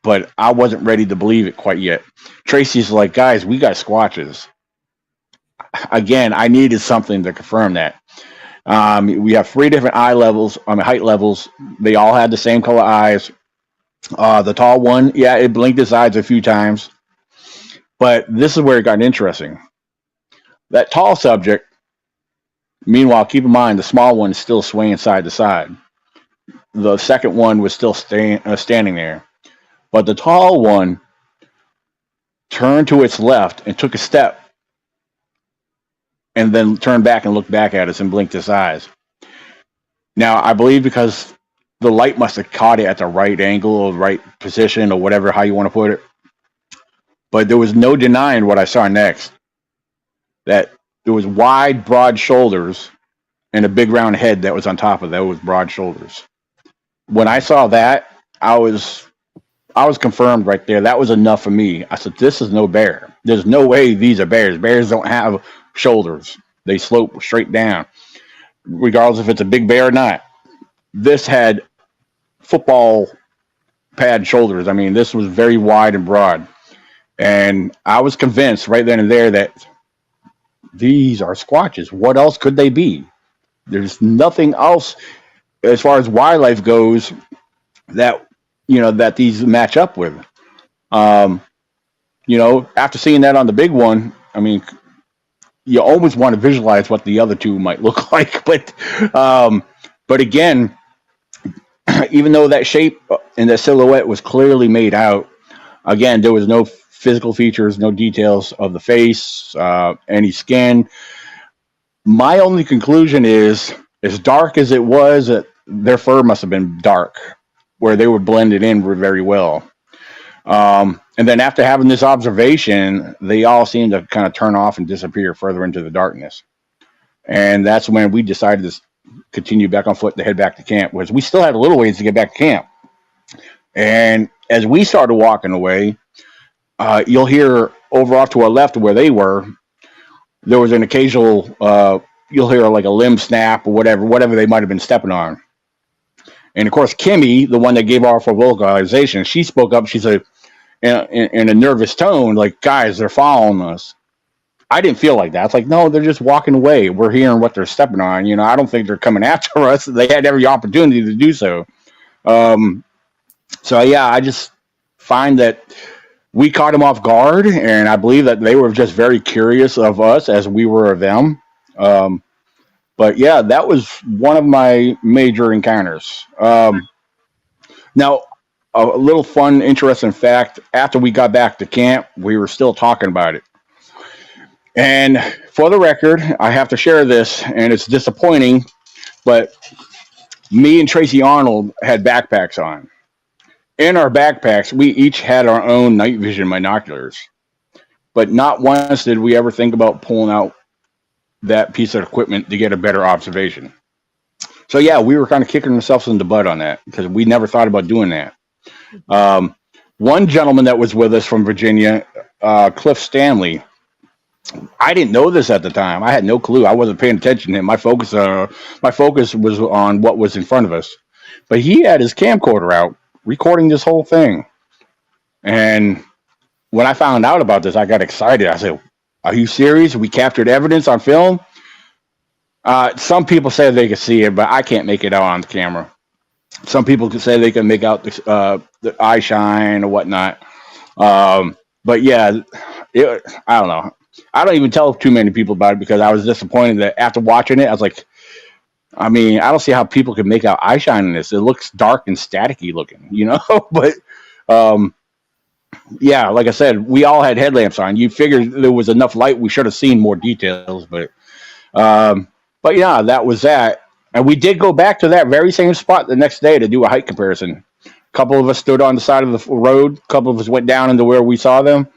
Speaker 3: but I wasn't ready to believe it quite yet. Tracy's like, guys, we got squatches. Again, I needed something to confirm that. We have 3 different height levels. They all had the same color eyes. The tall one, yeah, it blinked its eyes a few times. But this is where it got interesting. That tall subject, meanwhile, keep in mind, the small one is still swaying side to side. The second one was still standing there. But the tall one turned to its left and took a step, and then turned back and looked back at us and blinked its eyes. Now, I believe because the light must have caught it at the right angle or right position or whatever, how you want to put it. But there was no denying what I saw next. That there was wide, broad shoulders and a big round head that was on top of that with broad shoulders. When I saw that, I was confirmed right there. That was enough for me. I said, this is no bear. There's no way these are bears. Bears don't have shoulders. They slope straight down, regardless if it's a big bear or not. This had football pad shoulders. I mean, this was very wide and broad. And I was convinced right then and there that these are squatches. What else could they be? There's nothing else as far as wildlife goes that, that these match up with. After seeing that on the big one, I mean, you almost want to visualize what the other two might look like. But again, even though that shape and that silhouette was clearly made out, again, there was no physical features, no details of the face, any skin. My only conclusion is, as dark as it was, their fur must have been dark, where they were blended in very well. And then after having this observation, they all seemed to kind of turn off and disappear further into the darkness. And that's when we decided to continue back on foot to head back to camp, because we still had a little ways to get back to camp. And as we started walking away, you'll hear over off to our left where they were, there was an occasional, you'll hear like a limb snap or whatever they might have been stepping on. And of course, Kimmy, the one that gave off our vocalization, she spoke up. She said, in a nervous tone, like, guys, they're following us. I didn't feel like that. It's like, no, they're just walking away. We're hearing what they're stepping on. I don't think they're coming after us. They had every opportunity to do so. So yeah, I just find that we caught them off guard, and I believe that they were just very curious of us as we were of them. But yeah, that was one of my major encounters. Now, a little fun, interesting fact: after we got back to camp, we were still talking about it. And for the record, I have to share this, and it's disappointing, but me and Tracy Arnold had backpacks on. In our backpacks, we each had our own night vision binoculars, but not once did we ever think about pulling out that piece of equipment to get a better observation. So yeah, we were kind of kicking ourselves in the butt on that because we never thought about doing that. Um, One gentleman that was with us from Virginia, Cliff Stanley, I didn't know this at the time. I had no clue. I wasn't paying attention to him. My focus was on what was in front of us. But he had his camcorder out, recording this whole thing. And when I found out about this, I got excited. I said, "Are you serious? We captured evidence on film?" Some people say they can see it, but I can't make it out on the camera. Some people can say they can make out the eye shine or whatnot. But yeah, I don't know. I don't even tell too many people about it because I was disappointed that after watching it, I was like, I mean, I don't see how people can make out eye shine in this. It looks dark and staticky looking, you know? But um, yeah, like I said, we all had headlamps on. You figured there was enough light, we should have seen more details. Um, but yeah, that was that. And we did go back to that very same spot the next day to do a height comparison. A couple of us stood on the side of the road. A couple of us went down into where we saw them.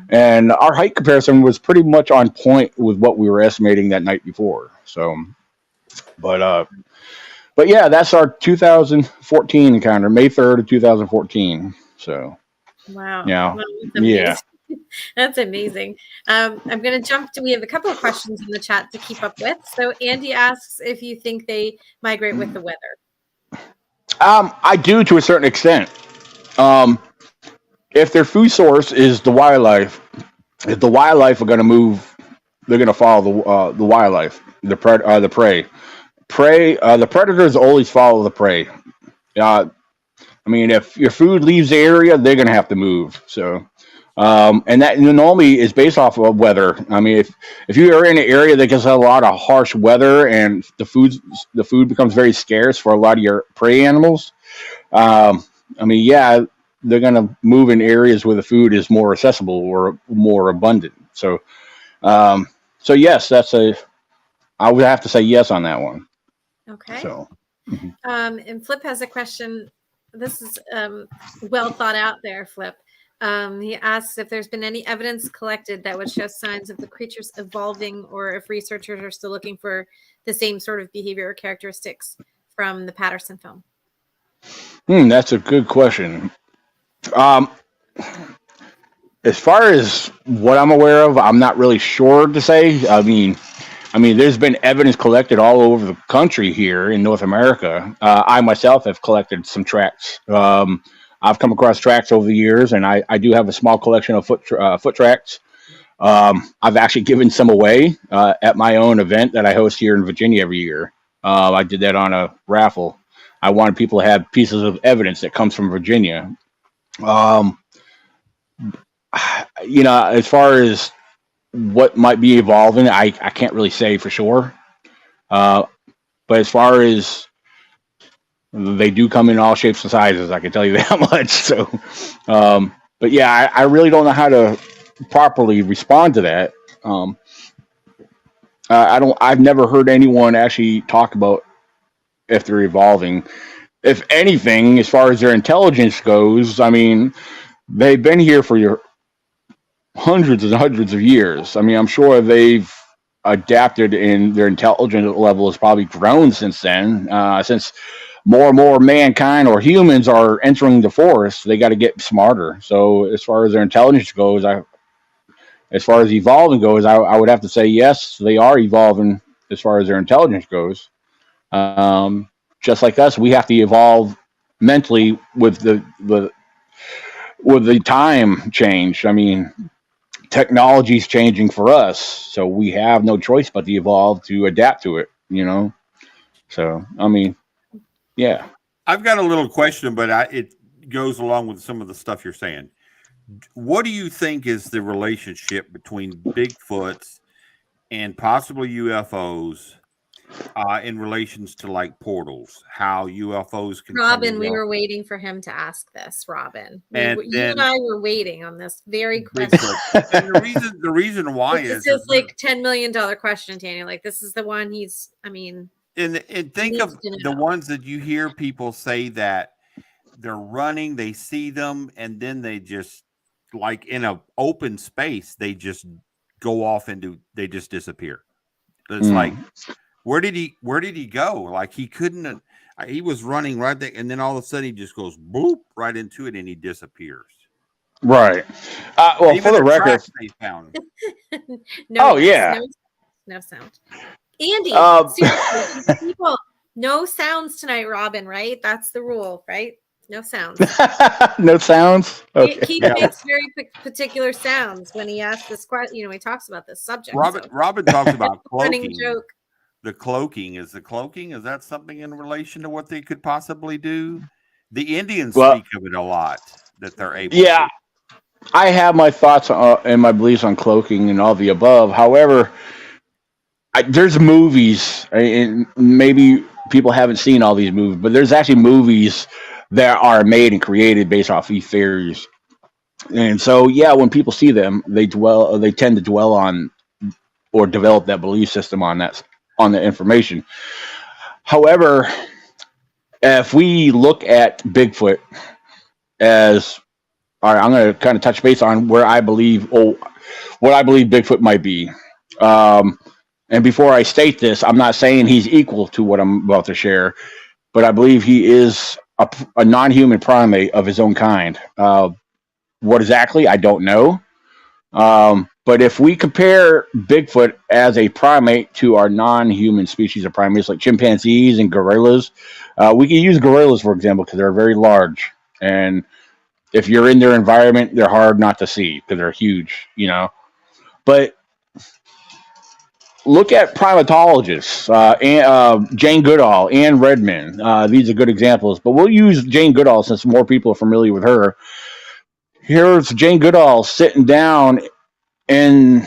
Speaker 3: And our height comparison was pretty much on point with what we were estimating that night before. So, but uh, but yeah, that's our 2014 encounter, May 3rd of 2014. So,
Speaker 1: Wow.
Speaker 3: yeah,
Speaker 1: Wow, that's
Speaker 3: yeah.
Speaker 1: amazing. That's amazing. I'm going to jump to, we have a couple of questions in the chat to keep up with. So Andy asks if you think they migrate with the weather.
Speaker 3: I do to a certain extent. Um, if their food source is the wildlife, if the wildlife are going to move, they're going to follow the wildlife, the prey. The predators always follow the prey. Uh, I mean, if your food leaves the area, they're going to have to move. So, and that normally is based off of weather. I mean, if you are in an area that gets a lot of harsh weather and the food becomes very scarce for a lot of your prey animals, I mean, yeah, they're going to move in areas where the food is more accessible or more abundant. Um, so yes, I would have to say yes on that one.
Speaker 1: Okay.
Speaker 3: So,
Speaker 1: And Flip has a question. This is well thought out there, Flip. He asks if there's been any evidence collected that would show signs of the creatures evolving, or if researchers are still looking for the same sort of behavior or characteristics from the Patterson film.
Speaker 3: that's a good question. Um, as far as what I'm aware of, I'm not really sure to say. I mean, there's been evidence collected all over the country here in North America. I myself have collected some tracks. I've come across tracks over the years, and I do have a small collection of foot tracks. I've actually given some away at my own event that I host here in Virginia every year. I did that on a raffle. I wanted people to have pieces of evidence that comes from Virginia. Um, as far as what might be evolving, I can't really say for sure. Uh, but as far as they do come in all shapes and sizes, I can tell you that much. So, but yeah, I really don't know how to properly respond to that. Um, I don't. I've never heard anyone actually talk about if they're evolving. If anything, as far as their intelligence goes, I mean, they've been here for your hundreds and hundreds of years. I mean, I'm sure they've adapted and their intelligence level has probably grown since then. Since more and more mankind or humans are entering the forest, they got to get smarter. So as far as their intelligence goes, as far as evolving goes, I would have to say yes, they are evolving as far as their intelligence goes. Um, just like us, we have to evolve mentally with the time change. I mean, technology's changing for us, so we have no choice but to evolve to adapt to it. So I mean, yeah.
Speaker 2: I've got a little question, but it goes along with some of the stuff you're saying. What do you think is the relationship between Bigfoots and possibly UFOs in relations to like portals, how UFOs can come
Speaker 1: Robin,
Speaker 2: and
Speaker 1: we
Speaker 2: go.
Speaker 1: were waiting for him to ask this, Robin.
Speaker 2: And
Speaker 1: You and
Speaker 2: then
Speaker 1: I were waiting on this very question.
Speaker 2: Bigfoot. And the reason why
Speaker 1: This
Speaker 2: is
Speaker 1: is like $10 million question, Tanya. Like, this is the one I mean,
Speaker 2: and think
Speaker 1: needs
Speaker 2: of
Speaker 1: to
Speaker 2: the
Speaker 1: know.
Speaker 2: ones that you hear people say that they're running, they see them, and then they just like in a open space, they just go off they just disappear. It's like, where did he go? Like he couldn't. He was running right there, and then all of a sudden he just goes boop right into it, and he disappears.
Speaker 3: Right. Well,
Speaker 2: Even
Speaker 3: for the record,
Speaker 2: tracks they found.
Speaker 3: Oh, yeah.
Speaker 1: No sound. Andy,
Speaker 3: Um,
Speaker 1: seriously, people, no sounds tonight, Robin, right? That's the rule, right? No sounds.
Speaker 3: no sounds. Okay.
Speaker 1: Keith makes very particular sounds when he asks this question. He talks about this subject.
Speaker 2: Robin talks about
Speaker 1: Running
Speaker 2: cloaking.
Speaker 1: joke.
Speaker 2: The cloaking is that something in relation to what they could possibly do? The Indians speak of it a lot, that they're able
Speaker 3: Yeah, I have my thoughts and my beliefs on cloaking and all the above. However, there's movies, and maybe people haven't seen all these movies, but there's actually movies that are made and created based off these theories. And so, yeah, when people see them, they tend to dwell on or develop that belief system on the information. However, if we look at Bigfoot as, all right, I'm going to kind of touch base on what I believe Bigfoot might be. And before I state this, I'm not saying he's equal to what I'm about to share, but I believe he is a non-human primate of his own kind. What exactly, I don't know. But if we compare Bigfoot as a primate to our non-human species of primates like chimpanzees and gorillas, we can use gorillas, for example, because they're very large. And if you're in their environment, they're hard not to see because they're huge, But look at primatologists, Jane Goodall, Anne Redmond. These are good examples, but we'll use Jane Goodall since more people are familiar with her. Here's Jane Goodall sitting down in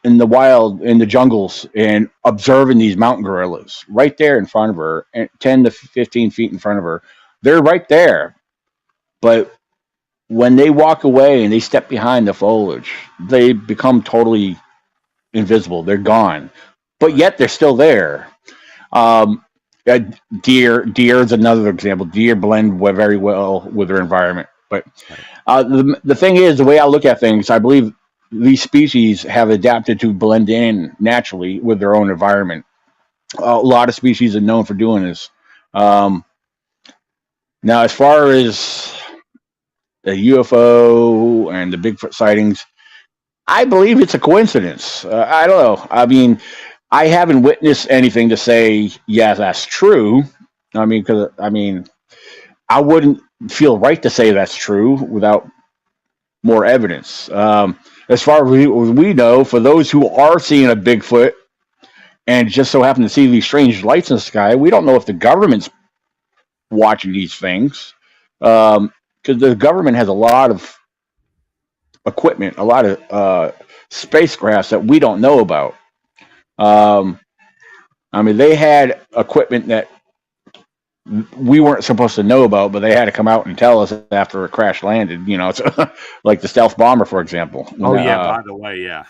Speaker 3: the wild, in the jungles, and observing these mountain gorillas right there in front of her, and 10 to 15 feet in front of her. They're right there. But when they walk away and they step behind the foliage, they become totally invisible. They're gone. But yet they're still there. Um, deer is another example. Deer blend very well with their environment. But the thing is, the way I look at things, I believe these species have adapted to blend in naturally with their own environment. A lot of species are known for doing this. Now, as far as the UFO and the Bigfoot sightings, I believe it's a coincidence. I don't know. I mean, I haven't witnessed anything to say, yeah, that's true. Because I wouldn't feel right to say that's true without more evidence. As far as we know, for those who are seeing a Bigfoot and just so happen to see these strange lights in the sky, we don't know if the government's watching these things. Because the government has a lot of equipment, a lot of spacecrafts that we don't know about. They had equipment that we weren't supposed to know about, but they had to come out and tell us after it crash landed. It's like the stealth bomber, for example.
Speaker 2: By the way, yeah.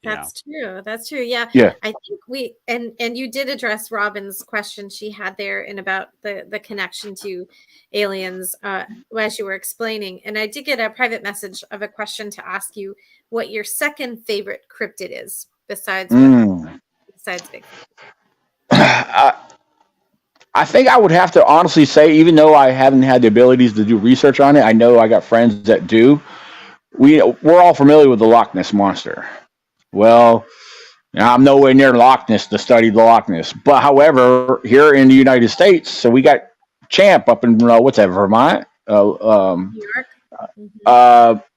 Speaker 1: That's true. That's true. Yeah. I think and you did address Robin's question she had there in about the connection to aliens as you were explaining. And I did get a private message of a question to ask you what your second favorite cryptid is besides Bigfoot.
Speaker 3: I think I would have to honestly say, even though I haven't had the abilities to do research on it, I know I got friends that do. We're all familiar with the Loch Ness Monster. Well, I'm nowhere near Loch Ness to study the Loch Ness. But however, here in the United States, so we got Champ up in Vermont.
Speaker 1: New York.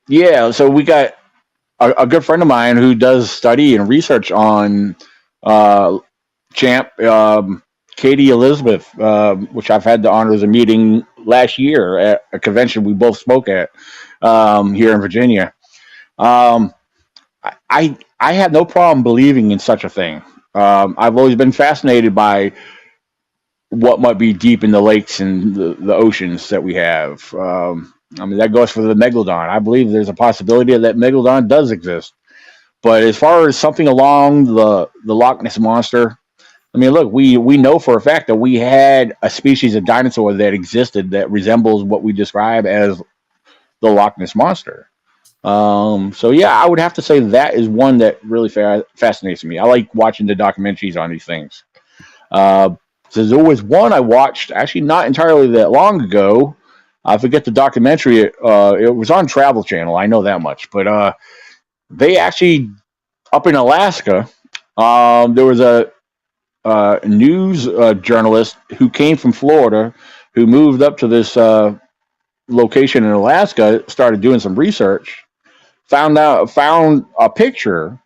Speaker 3: Yeah, so we got a good friend of mine who does study and research on Champ, Katie Elizabeth, which I've had the honors of meeting last year at a convention we both spoke at here in Virginia. I have no problem believing in such a thing. I've always been fascinated by what might be deep in the lakes and the oceans that we have. I mean, that goes for the megalodon. I believe there's a possibility that megalodon does exist. But as far as something along the Loch Ness monster, I mean, look, we know for a fact that we had a species of dinosaur that existed that resembles what we describe as the Loch Ness monster. So yeah, I would have to say that is one that really fascinates me. I like watching the documentaries on these things. So there was one I watched, actually not entirely that long ago. I forget the documentary. It was on Travel Channel. I know that much. But they actually, up in Alaska, there was a news journalist who came from Florida, who moved up to this location in Alaska, started doing some research, found a picture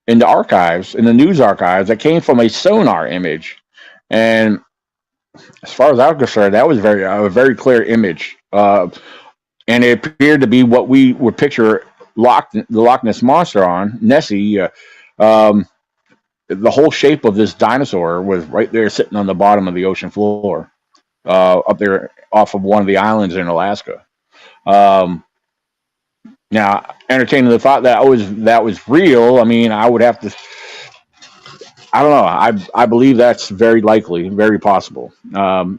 Speaker 3: in the archives, in the news archives, that came from a sonar image. And as far as I'm concerned, that was a very clear image, and it appeared to be what we would picture the Loch Ness monster on Nessie. The whole shape of this dinosaur was right there, sitting on the bottom of the ocean floor, up there off of one of the islands in Alaska. Now, entertaining the thought that was real, I mean, I would have to. I don't know. I believe that's very likely, very possible.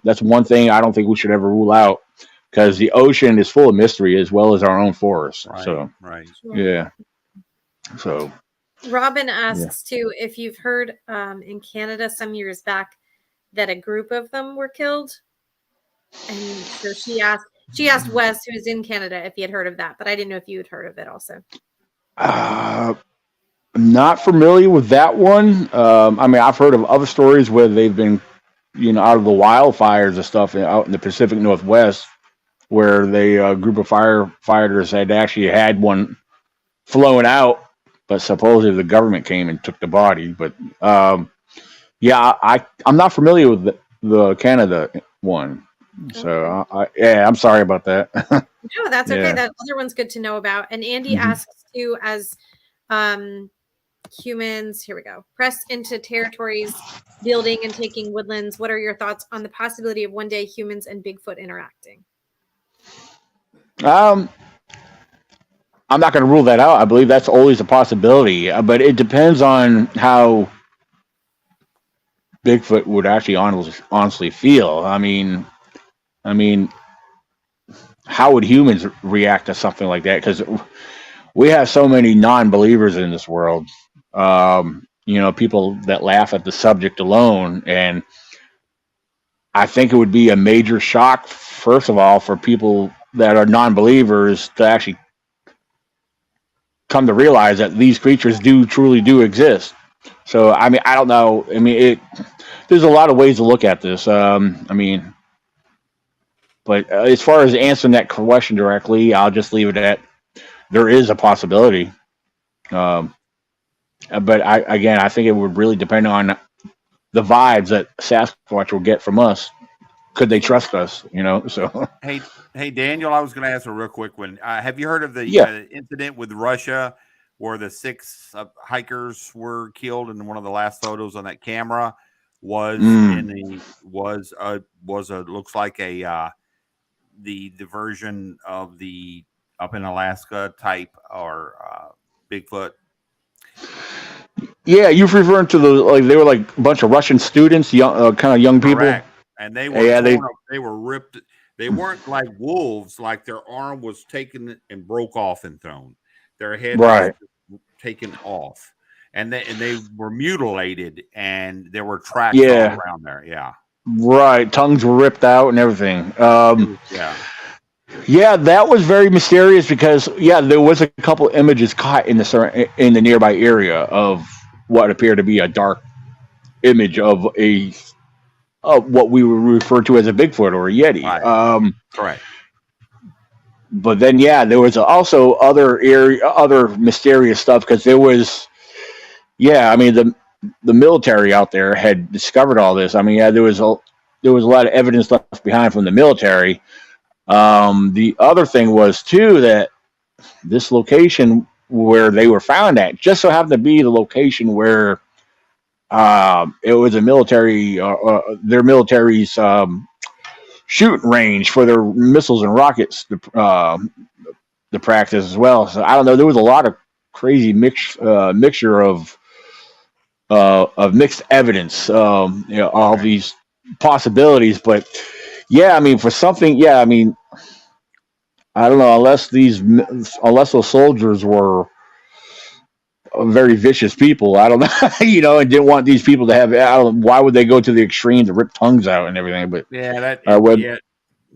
Speaker 3: That's one thing I don't think we should ever rule out, because the ocean is full of mystery as well as our own forests.
Speaker 2: Right,
Speaker 3: so,
Speaker 2: right.
Speaker 3: yeah. So,
Speaker 1: Robin asks too if you've heard in Canada some years back that a group of them were killed, and so she asked Wes, who's in Canada, if he had heard of that, but I didn't know if you had heard of it also.
Speaker 3: I'm not familiar with that one. I mean, I've heard of other stories where they've been, out of the wildfires and stuff out in the Pacific Northwest, where a group of firefighters had actually had one flown out, but supposedly the government came and took the body. But yeah, I'm not familiar with the Canada one. So I'm sorry about that.
Speaker 1: No, that's okay.
Speaker 3: Yeah.
Speaker 1: That other one's good to know about. And Andy asks too, as humans, here we go, press into territories, building and taking woodlands, what are your thoughts on the possibility of one day humans and Bigfoot interacting?
Speaker 3: I'm not going to rule that out. I believe that's always a possibility, but it depends on how Bigfoot would actually honestly feel. I mean, how would humans react to something like that? Because we have so many non-believers in this world. People that laugh at the subject alone, and I think it would be a major shock, first of all, for people that are non-believers to actually come to realize that these creatures truly do exist. So, I mean, I don't know. I mean, there's a lot of ways to look at this. But as far as answering that question directly, I'll just leave it at there is a possibility. But I think it would really depend on the vibes that Sasquatch will get from us. Could they trust us? So.
Speaker 2: Hey, Daniel, I was going to ask a real quick one. Have you heard of the incident with Russia where the 6 hikers were killed, and one of the last photos on that camera was looks like the version of the up in Alaska type or Bigfoot?
Speaker 3: Yeah, you're referring to they were like a bunch of Russian students, young, kind of young people.
Speaker 2: Correct. And they were they were ripped. They weren't like wolves, like their arm was taken and broke off and thrown. Their head was taken off, and they were mutilated, and there were tracks all around there. Yeah,
Speaker 3: right. Tongues were ripped out and everything.
Speaker 2: Yeah,
Speaker 3: that was very mysterious because there was a couple images caught in the nearby area of what appeared to be a dark image of what we would refer to as a Bigfoot or a Yeti.
Speaker 2: Right. Correct.
Speaker 3: But then, there was also other mysterious stuff, because there was, the military out there had discovered all this. I mean, there was a lot of evidence left behind from the military. The other thing was too that this location where they were found at. Just so happened to be the location where it was a military, their military's shooting range for their missiles and rockets to practice as well. So I don't know. There was a lot of crazy mixture of mixed evidence. All
Speaker 2: Okay.
Speaker 3: these possibilities, but yeah, I mean, for something, yeah, I mean, I don't know, unless those soldiers were very vicious people. I don't know, and didn't want these people to have. I don't. Why would they go to the extreme to rip tongues out and everything? But
Speaker 2: Yeah,
Speaker 3: when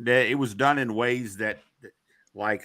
Speaker 2: it was done in ways that like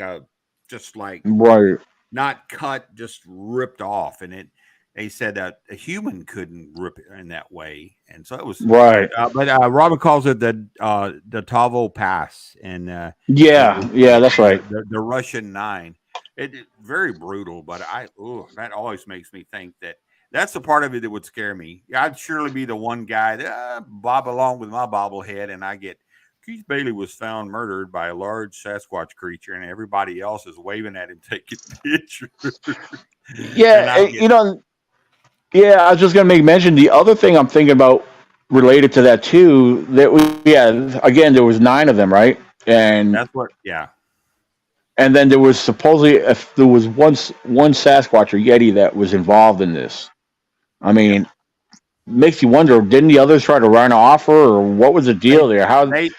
Speaker 2: just like
Speaker 3: right,
Speaker 2: not cut, just ripped off, and they said that a human couldn't rip it in that way, and so it was.
Speaker 3: right,
Speaker 2: But Robert calls it the Tavo Pass, and
Speaker 3: yeah, yeah, that's right.
Speaker 2: the Russian Nine. It very brutal, but that always makes me think that that's the part of it that would scare me. I'd surely be the one guy that bob along with my bobblehead, and I get Keith Bailey was found murdered by a large Sasquatch creature, and everybody else is waving at him, taking pictures. And
Speaker 3: Yeah,
Speaker 2: I get
Speaker 3: yeah. I was just gonna make mention. The other thing I'm thinking about related to that too. Yeah, again, there was 9 of them, right? And
Speaker 2: that's what, yeah.
Speaker 3: and then there was supposedly if there was one Sasquatch or Yeti that was involved in this. I
Speaker 2: Yep.
Speaker 3: mean, makes you wonder, didn't the others try to run off her, or what was the deal there? How?
Speaker 2: They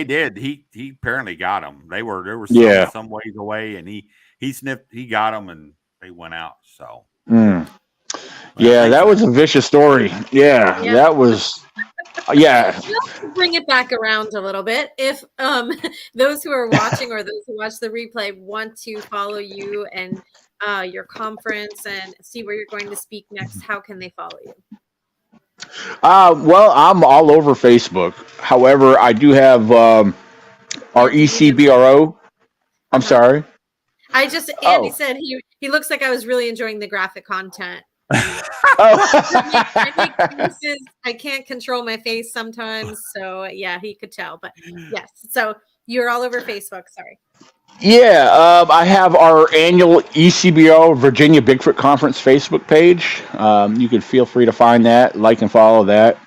Speaker 2: did. He apparently got them. They were
Speaker 3: Yeah.
Speaker 2: some ways away, and he sniffed. He got them, and they went out. So
Speaker 3: Mm.
Speaker 2: well,
Speaker 3: Yeah,
Speaker 2: thanks
Speaker 3: that
Speaker 2: for
Speaker 3: was a vicious story. Yeah,
Speaker 1: Yeah.
Speaker 3: that was. Yeah,
Speaker 1: We'll bring it back around a little bit. If those who are watching or those who watch the replay want to follow you and your conference and see where you're going to speak next, how can they follow you?
Speaker 3: well, I'm all over Facebook. However, I do have our
Speaker 1: Andy has-
Speaker 3: ECBRO. I'm
Speaker 1: Uh-huh.
Speaker 3: sorry.
Speaker 1: Andy
Speaker 3: Oh.
Speaker 1: said he looks like I was really enjoying the graphic content. I make faces. I can't control my face sometimes, so yeah, he could tell. But yes, so you're all over Facebook. Sorry.
Speaker 3: Yeah, I have our annual ECBO Virginia Bigfoot Conference Facebook page. You can feel free to find that, like and follow that.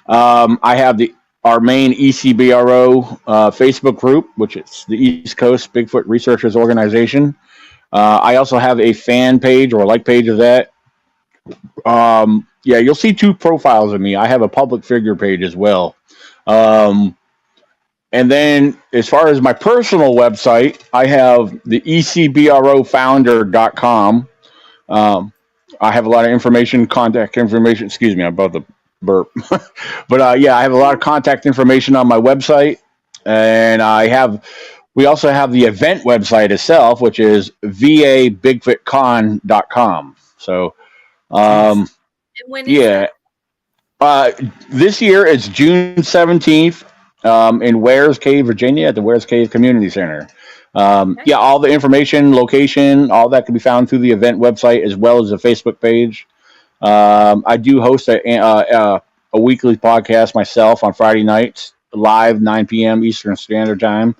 Speaker 3: I have our main ECBRO Facebook group, which is the East Coast Bigfoot Researchers Organization. I also have a fan page or a like page of that. Yeah, you'll see 2 profiles of me. I have a public figure page as well. And then as far as my personal website, I have the ecbrofounder.com. I have a lot of information, contact information. Excuse me, I'm about to burp. But yeah, I have a lot of contact information on my website. And we also have the event website itself, which is vabigfootcon.com. So,
Speaker 1: And when is
Speaker 3: yeah. This year it's June 17th in Wares Cave, Virginia, at the Wares Cave Community Center. Yeah, all the information, location, all that can be found through the event website as well as the Facebook page. I do host a weekly podcast myself on Friday nights, live 9 p.m. Eastern Standard Time.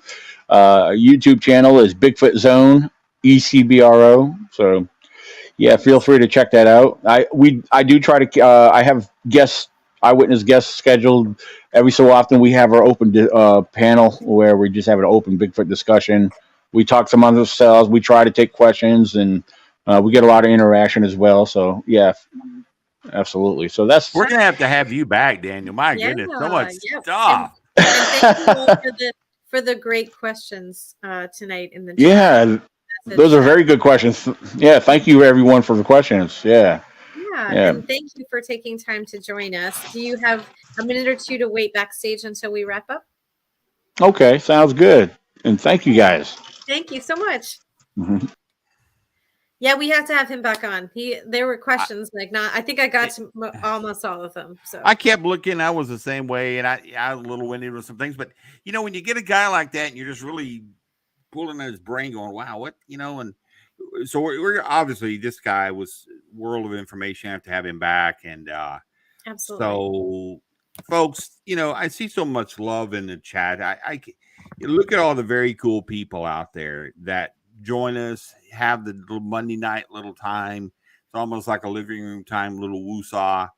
Speaker 3: YouTube channel is Bigfoot Zone ECBRO. So yeah, feel free to check that out. I do try to. I have eyewitness guests scheduled every so often. We have our open panel where we just have an open Bigfoot discussion. We talk among ourselves. We try to take questions, and we get a lot of interaction as well. So yeah, absolutely. So
Speaker 2: we're gonna have to have you back, Daniel. My goodness, so much stuff.
Speaker 1: And thank you all for the great questions tonight in the chat.
Speaker 3: Yeah, those are very good questions. Yeah, thank you everyone for the questions. Yeah.
Speaker 1: Yeah, and thank you for taking time to join us. Do you have a minute or two to wait backstage until we wrap up?
Speaker 3: Okay, sounds good. And thank you guys.
Speaker 1: Thank you so much.
Speaker 3: Mm-hmm.
Speaker 1: Yeah, we have to have him back on. There were questions I think I got to almost all of them. So
Speaker 2: I kept looking. I was the same way, and I was a little winded with some things. But when you get a guy like that, and you're just really pulling at his brain, going, "Wow, what?" And so we're obviously, this guy was world of information. I have to have him back, and
Speaker 1: absolutely.
Speaker 2: So, folks, I see so much love in the chat. I look at all the very cool people out there that join us, have the little Monday night little time. It's almost like a living room time, little woosah.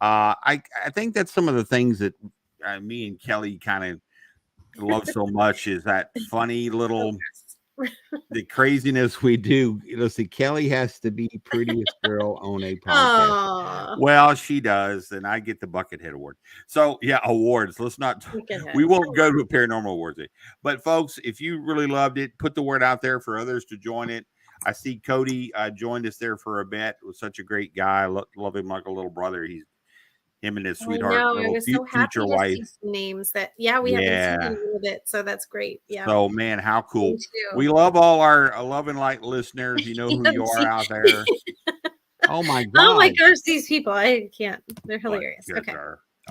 Speaker 2: I think that's some of the things that me and Kelly kind of love so much is that funny little the craziness we do. Listen, Kelly has to be prettiest girl on a podcast.
Speaker 1: Aw.
Speaker 2: Well, she does, and I get the Buckethead Award. So yeah, awards. Let's not. We won't go to a paranormal awards day. But folks, if you really loved it, put the word out there for others to join it. I see Cody joined us there for a bit. Was such a great guy. Love him like a little brother. Him and his sweetheart,
Speaker 1: I
Speaker 2: little
Speaker 1: was so happy
Speaker 2: future
Speaker 1: to
Speaker 2: wife.
Speaker 1: see some names that we haven't seen in a little bit, so that's great. Yeah.
Speaker 2: So man, how cool!
Speaker 1: Me too.
Speaker 2: We love all our love and light listeners. You know who you are out there. Oh my god!
Speaker 1: Oh my gosh, these people! I can't. They're hilarious. Okay.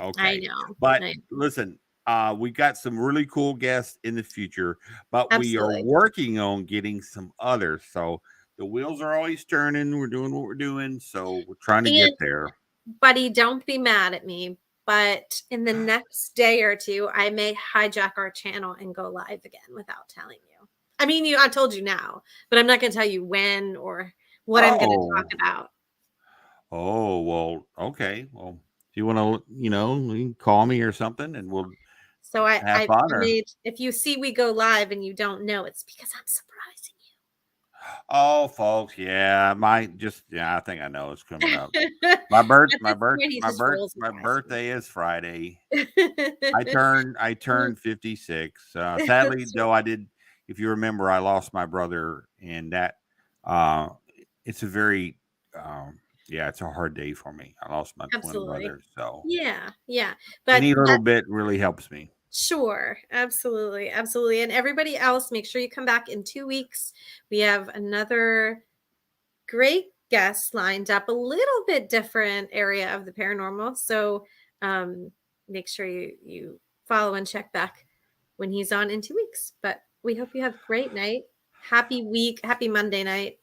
Speaker 2: Okay.
Speaker 1: I know.
Speaker 2: But listen, we got some really cool guests in the future, but we are working on getting some others. So the wheels are always turning. We're doing what we're doing, so we're trying to get there.
Speaker 1: Buddy, don't be mad at me, but in the next day or two, I may hijack our channel and go live again without telling you. I mean, I told you now, but I'm not going to tell you when or what I'm going to talk about.
Speaker 2: Oh, well, okay. Well, if you want to, you can call me or something and we'll
Speaker 1: I made, if you see we go live and you don't know, it's because I'm surprising you.
Speaker 2: Oh, folks, yeah, I think I know it's coming up. My birthday is Friday. I turned 56. Sadly, though, if you remember, I lost my brother, and that it's a very it's a hard day for me. I lost my twin brother, so
Speaker 1: yeah, but
Speaker 2: any little bit really helps me.
Speaker 1: Sure, absolutely, and everybody else, make sure you come back in 2 weeks. We have another great guest lined up, a little bit different area of the paranormal, so make sure you follow and check back when he's on in 2 weeks. But we hope you have a great night, happy week, happy Monday night,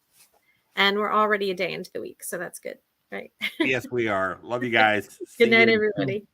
Speaker 1: and we're already a day into the week, so that's good, right?
Speaker 2: Yes, we are. Love you guys.
Speaker 1: Good night, everybody.